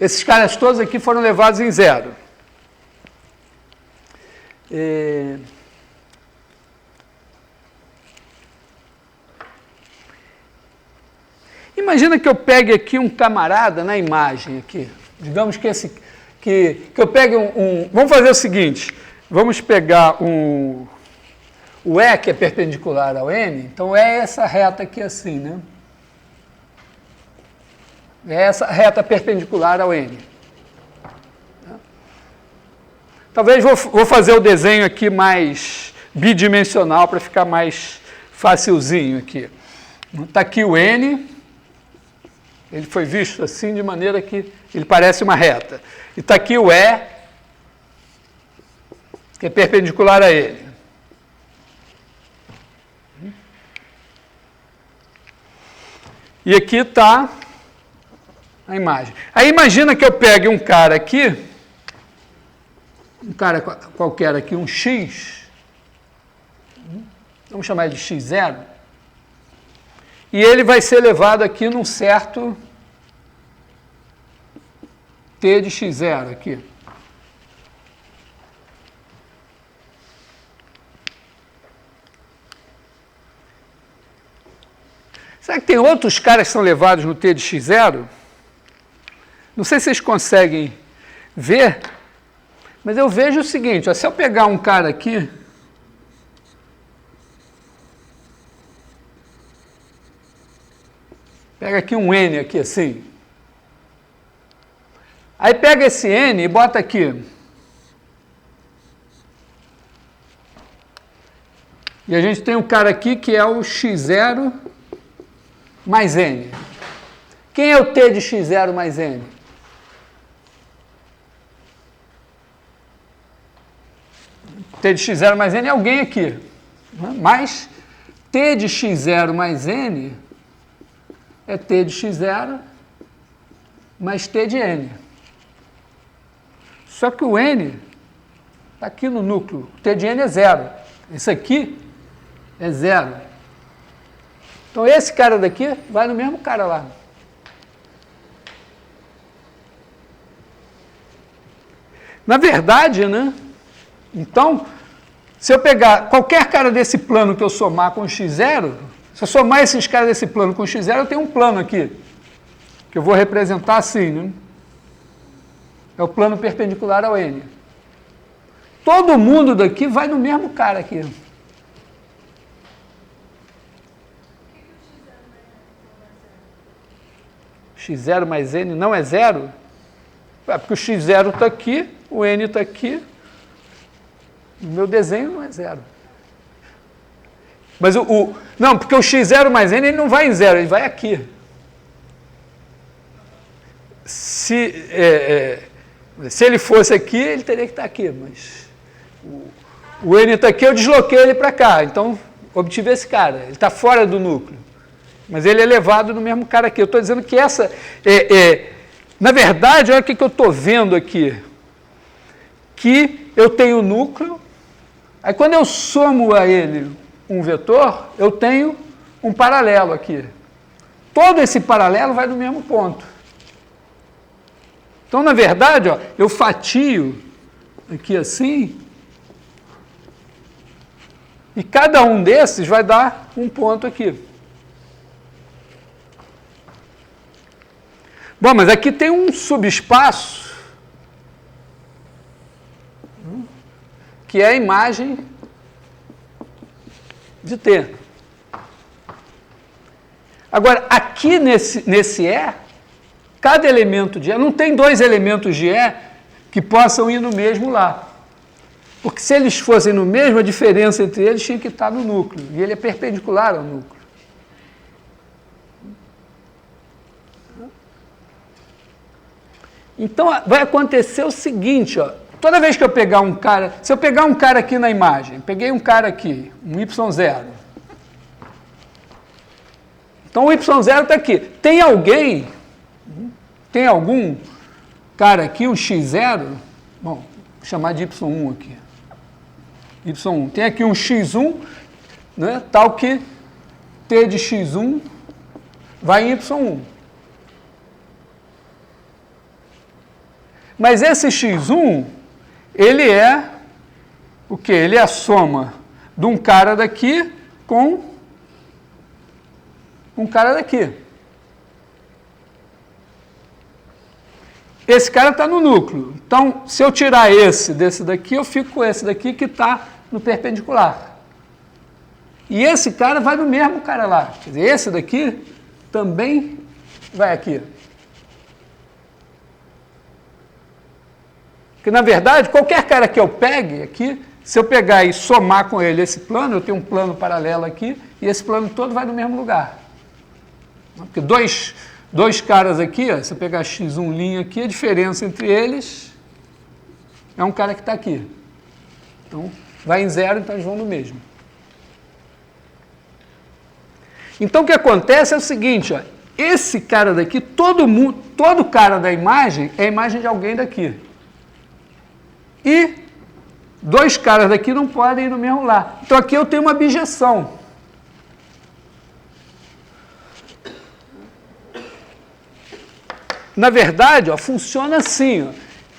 Esses caras todos aqui foram levados em zero. Imagina que eu pegue aqui um camarada na imagem aqui. Digamos que eu pegue vamos fazer o seguinte. Vamos pegar o E, que é perpendicular ao N. Então, é essa reta aqui assim, né? É essa reta perpendicular ao N. Talvez vou fazer o desenho aqui mais bidimensional para ficar mais facilzinho aqui. Está aqui o N. Ele foi visto assim de maneira que ele parece uma reta. E está aqui o E, que é perpendicular a ele. E aqui está a imagem. Aí imagina que eu pegue um cara aqui, um cara qualquer aqui, um X, vamos chamar ele de X0, e ele vai ser levado aqui num certo T de X0 aqui. Será que tem outros caras que são levados no T de X0? Não sei se vocês conseguem ver, Mas eu vejo o seguinte, ó, se eu pegar um cara aqui, pega aqui um N aqui assim, aí pega esse N e bota aqui, e a gente tem um cara aqui que é o x0 mais N. Quem é o T de x0 mais N? T de x0 mais N é alguém aqui. Mas T de x0 mais N é T de x0 mais T de N. Só que o N está aqui no núcleo. O T de N é 0. Esse aqui é 0. Então esse cara daqui vai no mesmo cara lá. Na verdade, né? Então, se eu pegar qualquer cara desse plano que eu somar com x0, se eu somar esses caras desse plano com x0, eu tenho um plano aqui, que eu vou representar assim, né? É o plano perpendicular ao N. Todo mundo daqui vai no mesmo cara aqui. X0 mais N não é 0? É porque o x0 está aqui, o N está aqui. O meu desenho não é 0. Mas não, porque o x0 mais N ele não vai em 0, ele vai aqui. Se ele fosse aqui, ele teria que estar aqui, mas o N está aqui, eu desloquei ele para cá, então obtive esse cara, ele está fora do núcleo, mas ele é levado no mesmo cara aqui. Eu estou dizendo que essa, na verdade, olha o que eu estou vendo aqui, que eu tenho o núcleo, aí quando eu somo a ele um vetor, eu tenho um paralelo aqui. Todo esse paralelo vai no mesmo ponto. Então, na verdade, ó, eu fatio aqui assim, e cada um desses vai dar um ponto aqui. Bom, mas aqui tem um subespaço, que é a imagem de T. Agora, aqui nesse E, cada elemento de E, não tem dois elementos de E que possam ir no mesmo lá. Porque se eles fossem no mesmo, a diferença entre eles tinha que estar no núcleo. E ele é perpendicular ao núcleo. Então, vai acontecer o seguinte, ó. Toda vez que eu pegar um cara, se eu pegar um cara aqui na imagem, peguei um cara aqui, um Y0. Então, o Y0 está aqui. Tem algum cara aqui, um X0, bom, vou chamar de Y1 aqui. Y1. Tem aqui um X1, né, tal que T de X1 vai em Y1. Mas esse X1, ele é o quê? Ele é a soma de um cara daqui com um cara daqui. Esse cara está no núcleo. Então, se eu tirar esse desse daqui, eu fico com esse daqui que está no perpendicular. E esse cara vai no mesmo cara lá. Quer dizer, esse daqui também vai aqui. Porque, na verdade, qualquer cara que eu pegue aqui, se eu pegar e somar com ele esse plano, eu tenho um plano paralelo aqui, e esse plano todo vai no mesmo lugar. Porque dois caras aqui, ó, se eu pegar x1' aqui, a diferença entre eles é um cara que está aqui. Então, vai em 0, então eles vão no mesmo. Então, o que acontece é o seguinte, ó, esse cara daqui, todo cara da imagem é a imagem de alguém daqui. E dois caras daqui não podem ir no mesmo lá. Então, aqui eu tenho uma bijeção. Na verdade, ó, funciona assim. Ó.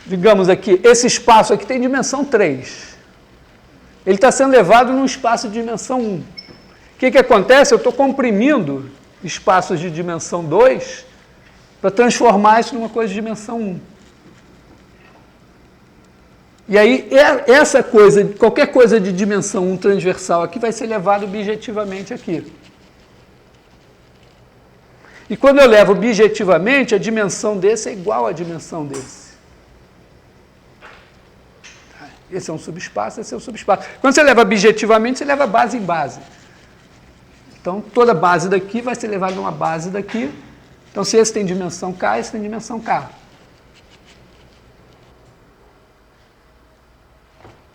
Digamos aqui, esse espaço aqui tem dimensão 3. Ele está sendo levado num espaço de dimensão 1. O que acontece? Eu estou comprimindo espaços de dimensão 2 para transformar isso numa coisa de dimensão 1. E aí, essa coisa, qualquer coisa de dimensão 1 transversal aqui vai ser levado objetivamente aqui. E quando eu levo objetivamente, a dimensão desse é igual à dimensão desse. Esse é um subespaço, esse é um subespaço. Quando você leva objetivamente, você leva base em base. Então, toda base daqui vai ser levada numa base daqui. Então, se esse tem dimensão K, esse tem dimensão K.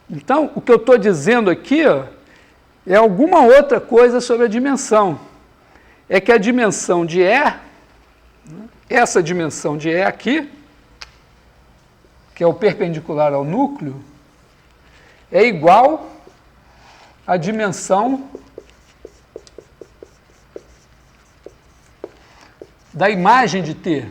Então, o que eu estou dizendo aqui, ó, é alguma outra coisa sobre a dimensão. É que a dimensão de E, essa dimensão de E aqui, que é o perpendicular ao núcleo, é igual à dimensão da imagem de T.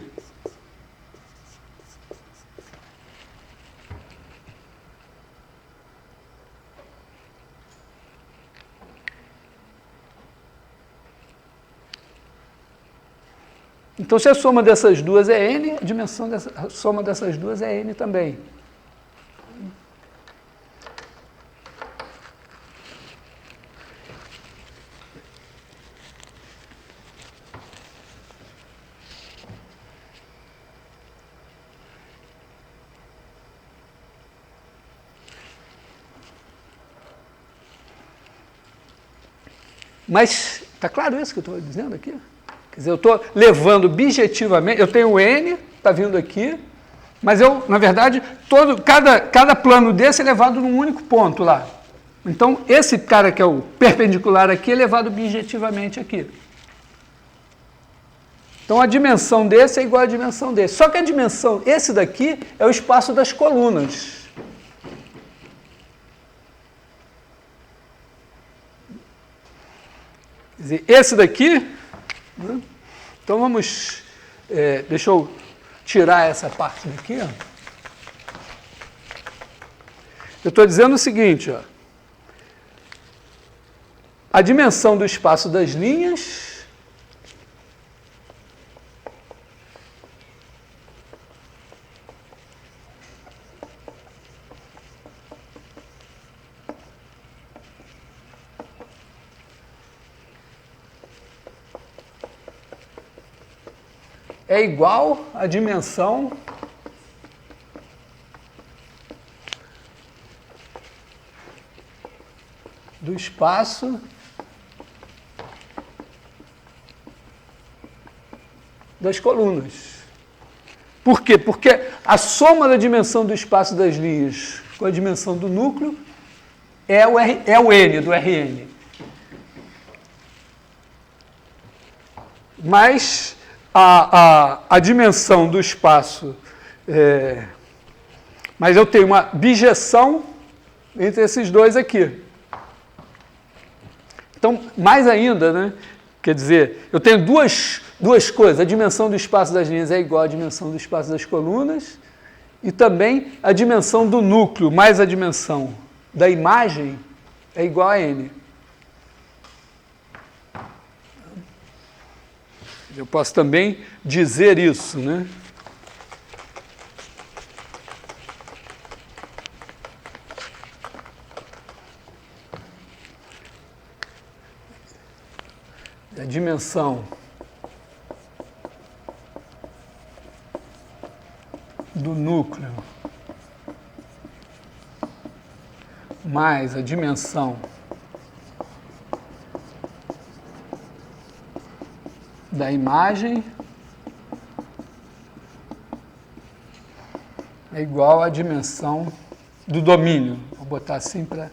Então, se a soma dessas duas é n, a soma dessas duas é n também. Mas, está claro isso que eu estou dizendo aqui? Quer dizer, eu estou levando objetivamente, eu tenho n, está vindo aqui, mas eu, na verdade, cada plano desse é levado num único ponto lá. Então, esse cara que é o perpendicular aqui é levado objetivamente aqui. Então, a dimensão desse é igual à dimensão desse. Só que a dimensão, esse daqui, é o espaço das colunas. Quer dizer, esse daqui, né? Então vamos, deixa eu tirar essa parte daqui. Ó. Eu estou dizendo o seguinte, ó, a dimensão do espaço das linhas é igual à dimensão do espaço das colunas. Por quê? Porque a soma da dimensão do espaço das linhas com a dimensão do núcleo é o N, do Rn. Mas a dimensão do espaço, mas eu tenho uma bijeção entre esses dois aqui. Então, mais ainda, né? Quer dizer, eu tenho duas coisas, a dimensão do espaço das linhas é igual à dimensão do espaço das colunas, e também a dimensão do núcleo mais a dimensão da imagem é igual a n. Eu posso também dizer isso, né? A dimensão do núcleo mais a dimensão da imagem é igual à dimensão do domínio. Vou botar assim para...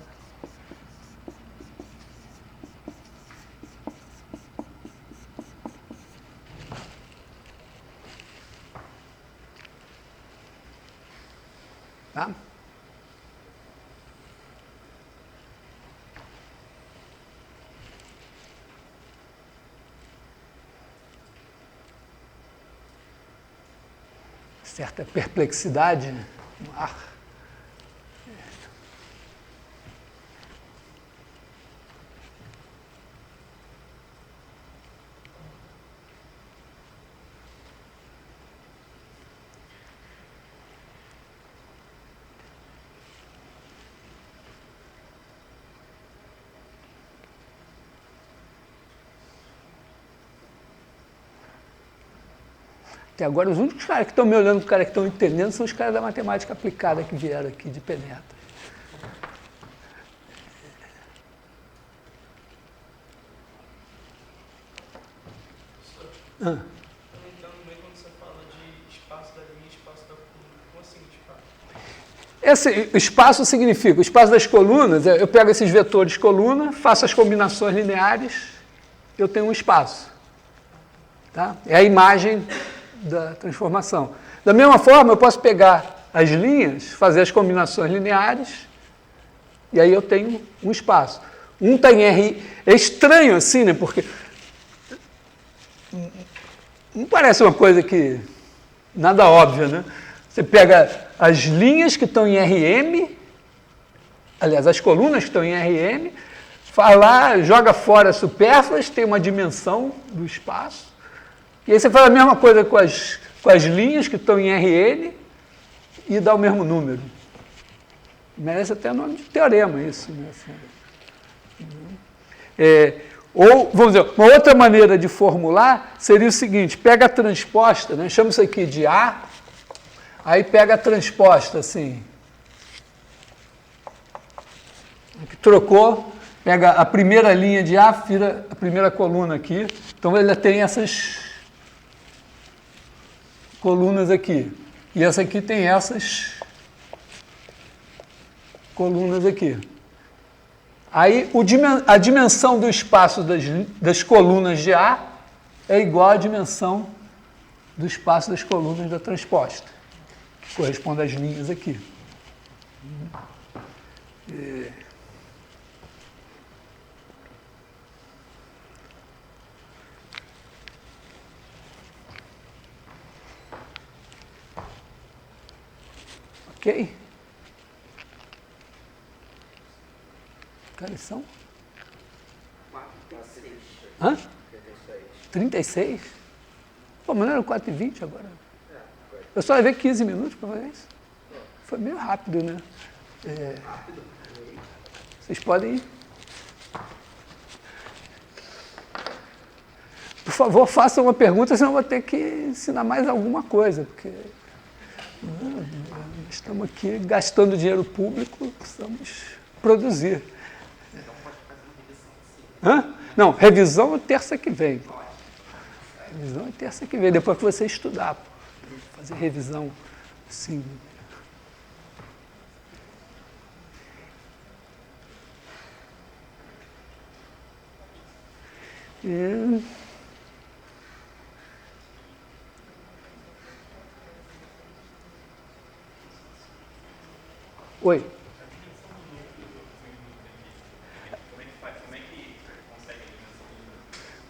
Tá? Certa perplexidade no ar. Até agora, os únicos caras que estão me olhando, os caras que estão entendendo, são os caras da matemática aplicada que vieram aqui de penetra. Não entendo bem quando você fala de espaço da linha e espaço da coluna. Como assim, espaço? Esse espaço significa, o espaço das colunas, eu pego esses vetores coluna, faço as combinações lineares, eu tenho um espaço. Tá? É a imagem da transformação. Da mesma forma, eu posso pegar as linhas, fazer as combinações lineares, e aí eu tenho um espaço. Um está em R. É estranho assim, né? Porque não parece uma coisa que nada óbvia, né? Você pega as linhas que estão em RM, aliás, as colunas que estão em RM, faz lá, joga fora supérfluas, tem uma dimensão do espaço. E aí você faz a mesma coisa com as linhas que estão em RN e dá o mesmo número. Merece até o nome de teorema isso. Né? Ou, vamos dizer, uma outra maneira de formular seria o seguinte, pega a transposta, né? Chama isso aqui de A, aí pega a transposta assim, trocou, pega a primeira linha de A, vira a primeira coluna aqui, então ele tem essas colunas aqui, e essa aqui tem essas colunas aqui. Aí a dimensão do espaço das colunas de A é igual à dimensão do espaço das colunas da transposta, que corresponde às linhas aqui. Ok? Que horas são? 36. Hã? 36? Pô, mas não era 4h20 agora? Eu só levei 15 minutos para fazer isso. Foi meio rápido, né? Rápido? Vocês podem ir. Por favor, façam uma pergunta, senão eu vou ter que ensinar mais alguma coisa, porque estamos aqui gastando dinheiro público, precisamos produzir. Então pode fazer uma revisão. Hã? Não, revisão é terça que vem. Revisão é terça que vem, depois que você estudar. Fazer revisão, sim. Oi.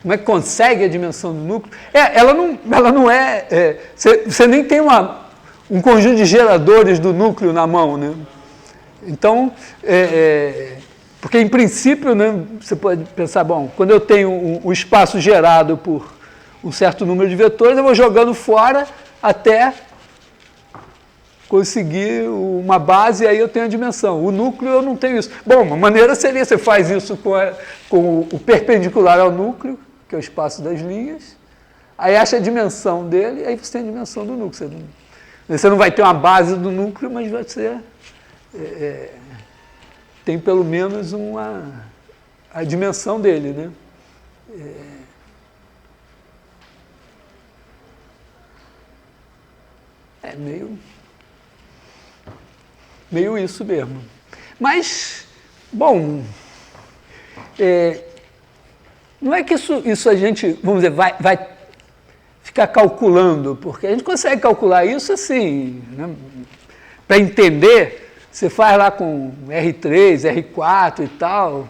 Como é que consegue a dimensão do núcleo? Ela não é... Você nem tem um conjunto de geradores do núcleo na mão, né? Então, porque em princípio, né, você pode pensar, bom, quando eu tenho o espaço gerado por um certo número de vetores, eu vou jogando fora até conseguir uma base e aí eu tenho a dimensão. O núcleo eu não tenho isso. Bom, uma maneira seria, você faz isso com o perpendicular ao núcleo, que é o espaço das linhas, aí acha a dimensão dele, aí você tem a dimensão do núcleo. Você não vai ter uma base do núcleo, mas você tem pelo menos a dimensão dele, né? Meio isso mesmo. Mas, bom, não é que isso a gente, vamos dizer, vai ficar calculando, porque a gente consegue calcular isso assim, né? Para entender, você faz lá com R3, R4 e tal,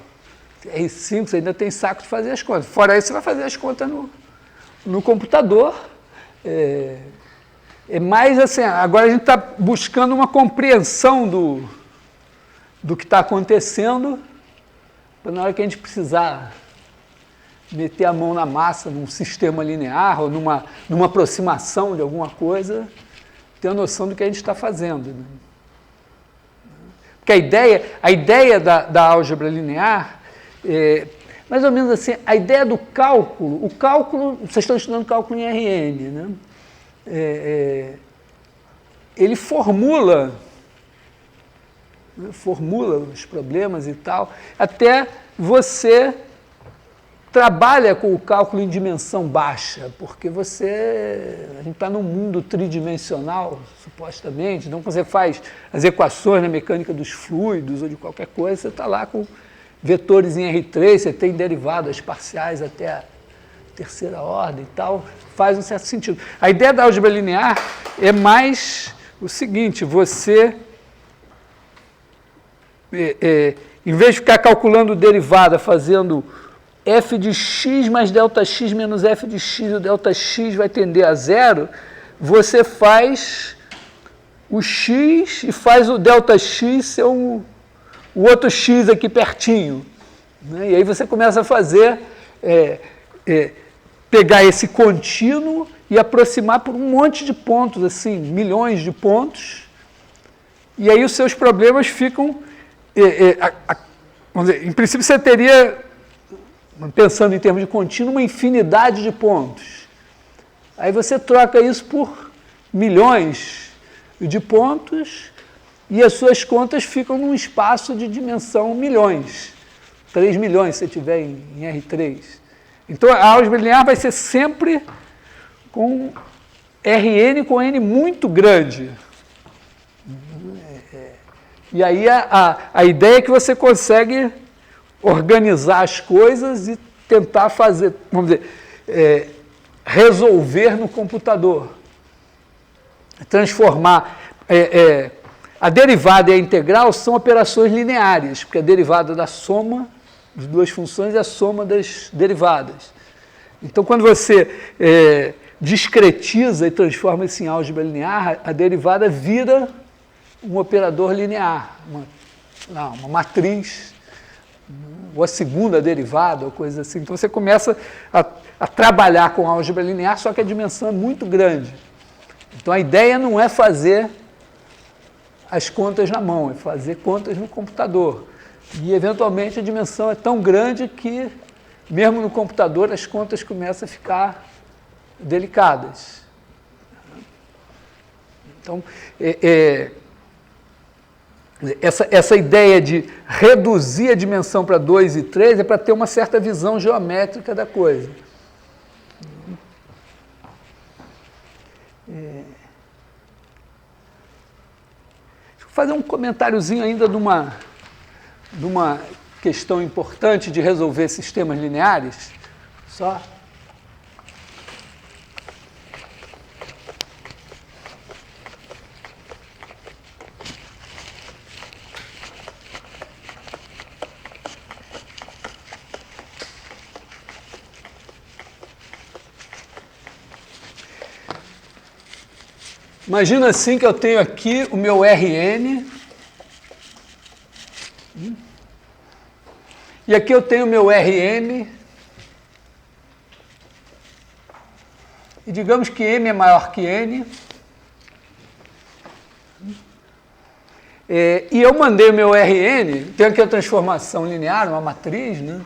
R5, você ainda tem saco de fazer as contas. Fora isso, você vai fazer as contas no computador. É mais assim, agora a gente está buscando uma compreensão do que está acontecendo, para na hora que a gente precisar meter a mão na massa num sistema linear ou numa aproximação de alguma coisa, ter a noção do que a gente está fazendo. Né? Porque a ideia da álgebra linear é mais ou menos assim, a ideia do cálculo, o cálculo, vocês estão estudando cálculo em RN, né? ele formula os problemas e tal, até você trabalha com o cálculo em dimensão baixa, porque a gente está num mundo tridimensional, supostamente, então quando você faz as equações na mecânica dos fluidos ou de qualquer coisa, você está lá com vetores em R3, você tem derivadas parciais até a terceira ordem e tal, faz um certo sentido. A ideia da álgebra linear é mais o seguinte, você, em vez de ficar calculando derivada, fazendo f de x mais ΔX menos f de x, o ΔX vai tender a zero, você faz o x e faz o ΔX ser o outro x aqui pertinho. Né? E aí você começa a fazer, pegar esse contínuo e aproximar por um monte de pontos, assim, milhões de pontos, e aí os seus problemas ficam, vamos dizer, em princípio você teria, pensando em termos de contínuo, uma infinidade de pontos. Aí você troca isso por milhões de pontos e as suas contas ficam num espaço de dimensão milhões. 3 milhões se você tiver em R3. Então a álgebra linear vai ser sempre com Rn com N muito grande. E aí a ideia é que você consegue organizar as coisas e tentar fazer, vamos dizer, resolver no computador. Transformar. A derivada e a integral são operações lineares, porque a derivada da soma de duas funções é a soma das derivadas. Então, quando você discretiza e transforma isso em álgebra linear, a derivada vira um operador linear, uma matriz, ou a segunda derivada, ou coisa assim. Então, você começa a trabalhar com álgebra linear, só que a dimensão é muito grande. Então, a ideia não é fazer as contas na mão, é fazer contas no computador. E, eventualmente, a dimensão é tão grande que, mesmo no computador, as contas começam a ficar delicadas. Então, essa ideia de reduzir a dimensão para 2 e 3 é para ter uma certa visão geométrica da coisa. Deixa eu fazer um comentáriozinho ainda de uma questão importante de resolver sistemas lineares. Só. Imagina assim que eu tenho aqui o meu Rn, e aqui eu tenho o meu Rm, e digamos que M é maior que N, e eu mandei o meu Rn, tem aqui a transformação linear, uma matriz, né?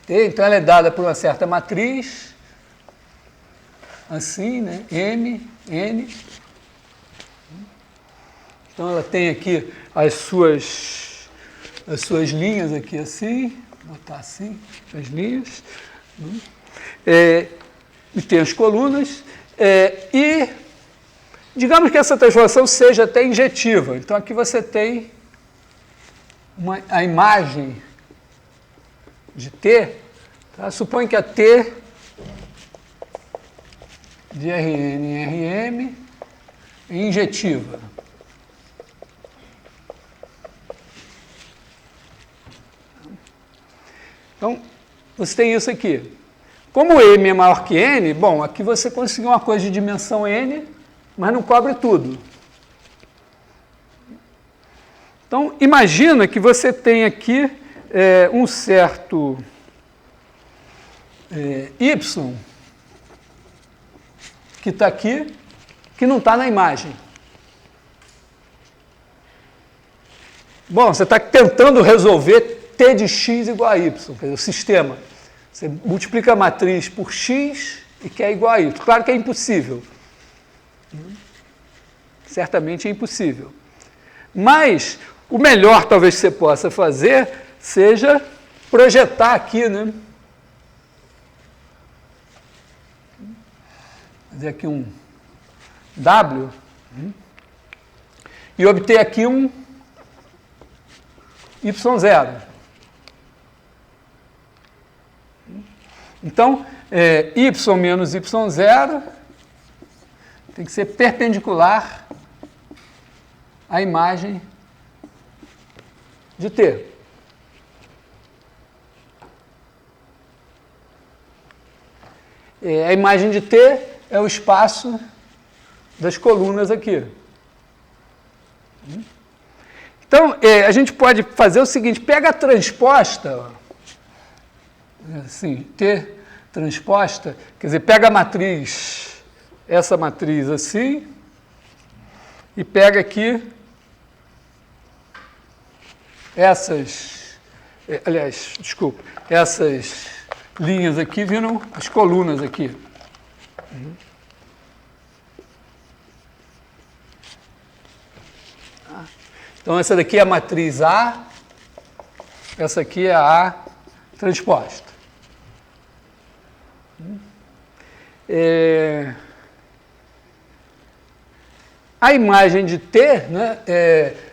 Então ela é dada por uma certa matriz, assim, né? M, N. Então, ela tem aqui as suas linhas aqui assim, vou botar assim, as linhas, e tem as colunas, e digamos que essa transformação seja até injetiva. Então, aqui você tem a imagem de T, tá? Suponha que a T de Rn em Rm é injetiva. Então, você tem isso aqui. Como M é maior que N, bom, aqui você conseguiu uma coisa de dimensão N, mas não cobre tudo. Então, imagina que você tem aqui um certo Y, que está aqui, que não está na imagem. Bom, você está tentando resolver T de x igual a y, quer dizer, o sistema. Você multiplica a matriz por x e quer igual a y. Claro que é impossível. Certamente é impossível. Mas o melhor talvez que você possa fazer seja projetar aqui, né? Fazer aqui um W e obter aqui um Y0. Então, Y menos Y0 tem que ser perpendicular à imagem de T. A imagem de T é o espaço das colunas aqui. Então, a gente pode fazer o seguinte, pega a transposta, assim, T transposta, quer dizer, pega a matriz, essa matriz assim, e pega aqui essas, aliás, desculpa, essas linhas aqui viram as colunas aqui. Então, essa daqui é a matriz A, essa aqui é a A transposta. A imagem de T, né,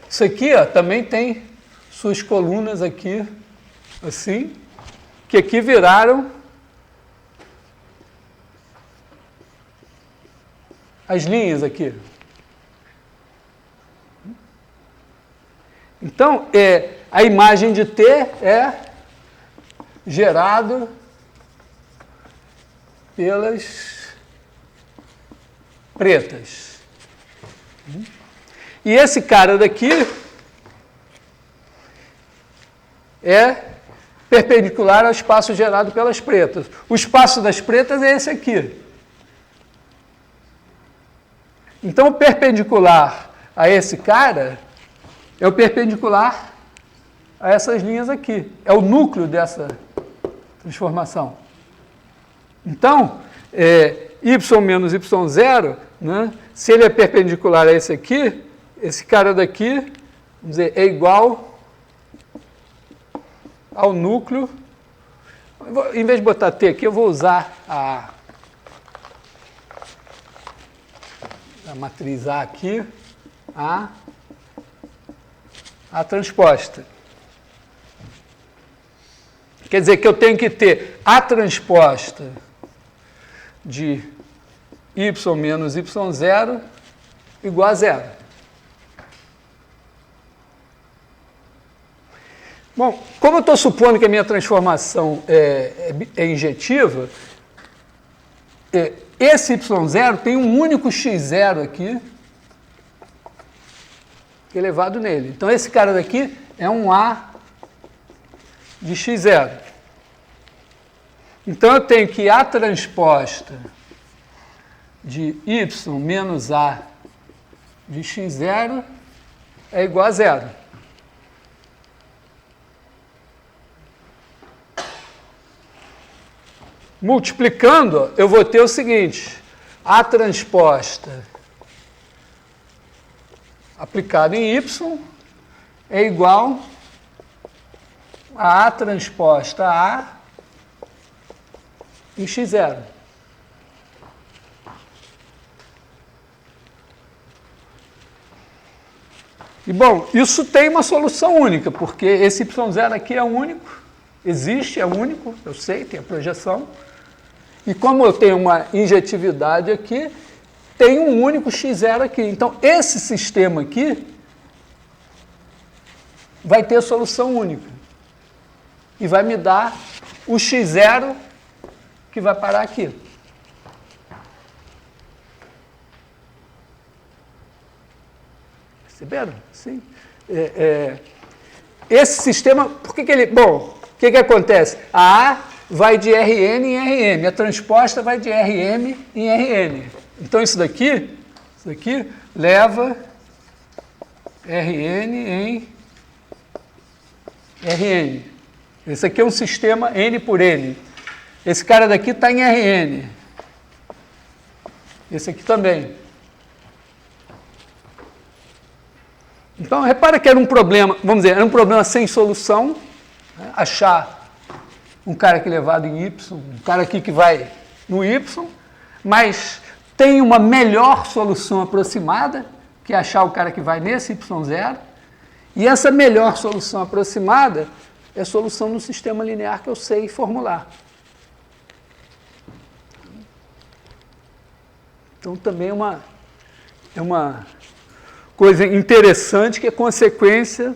isso aqui ó, também tem suas colunas aqui, assim, que aqui viraram as linhas aqui. Então, a imagem de T é gerado pelas pretas. E esse cara daqui é perpendicular ao espaço gerado pelas pretas. O espaço das pretas é esse aqui. Então, o perpendicular a esse cara é o perpendicular a essas linhas aqui. É o núcleo dessa transformação. Então, y menos y0, né, se ele é perpendicular a esse aqui, esse cara daqui, vamos dizer, é igual ao núcleo. Em vez de botar T aqui, eu vou usar a matriz A aqui, A transposta. Quer dizer que eu tenho que ter A transposta de y menos y0 igual a 0. Bom, como eu estou supondo que a minha transformação é injetiva, esse y0 tem um único x0 aqui, elevado nele. Então, esse cara daqui é um A de x0. Então, eu tenho que A transposta de y menos A de x0 é igual a 0. Multiplicando, eu vou ter o seguinte, A transposta aplicado em y é igual a A transposta A em x0. E, bom, isso tem uma solução única, porque esse y0 aqui é único, existe, é único, eu sei, tem a projeção. E como eu tenho uma injetividade aqui, tem um único x0 aqui. Então, esse sistema aqui vai ter solução única. E vai me dar o x0 que vai parar aqui. Perceberam? Sim. Esse sistema, por que ele... Bom, o que acontece? A A vai de Rn em Rm, a transposta vai de Rm em Rn. Então, isso daqui leva Rn em Rn. Esse aqui é um sistema N por N. Esse cara daqui está em Rn. Esse aqui também. Então, repara que era um problema, vamos dizer, era um problema sem solução, né? Achar um cara aqui levado em Y, um cara aqui que vai no Y, mas tem uma melhor solução aproximada, que é achar o cara que vai nesse Y0, e essa melhor solução aproximada é a solução no sistema linear que eu sei formular. Então, também é uma coisa interessante, que é consequência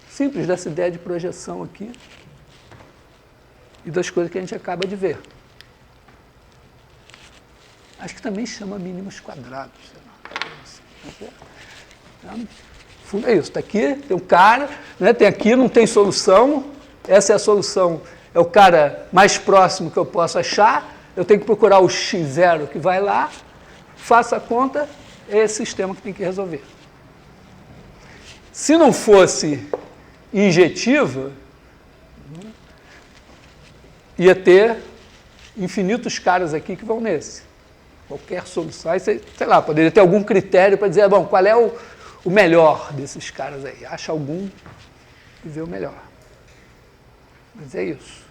simples dessa ideia de projeção aqui e das coisas que a gente acaba de ver. Acho que também chama mínimos quadrados. Sei lá. É isso, está aqui, tem um cara, né, tem aqui, não tem solução, essa é a solução, é o cara mais próximo que eu posso achar, eu tenho que procurar o x0 que vai lá, faça a conta, é esse sistema que tem que resolver. Se não fosse injetiva, ia ter infinitos caras aqui que vão nesse. Qualquer solução, aí você, sei lá, poderia ter algum critério para dizer, bom, qual é o melhor desses caras aí? Acha algum e vê o melhor. Mas é isso.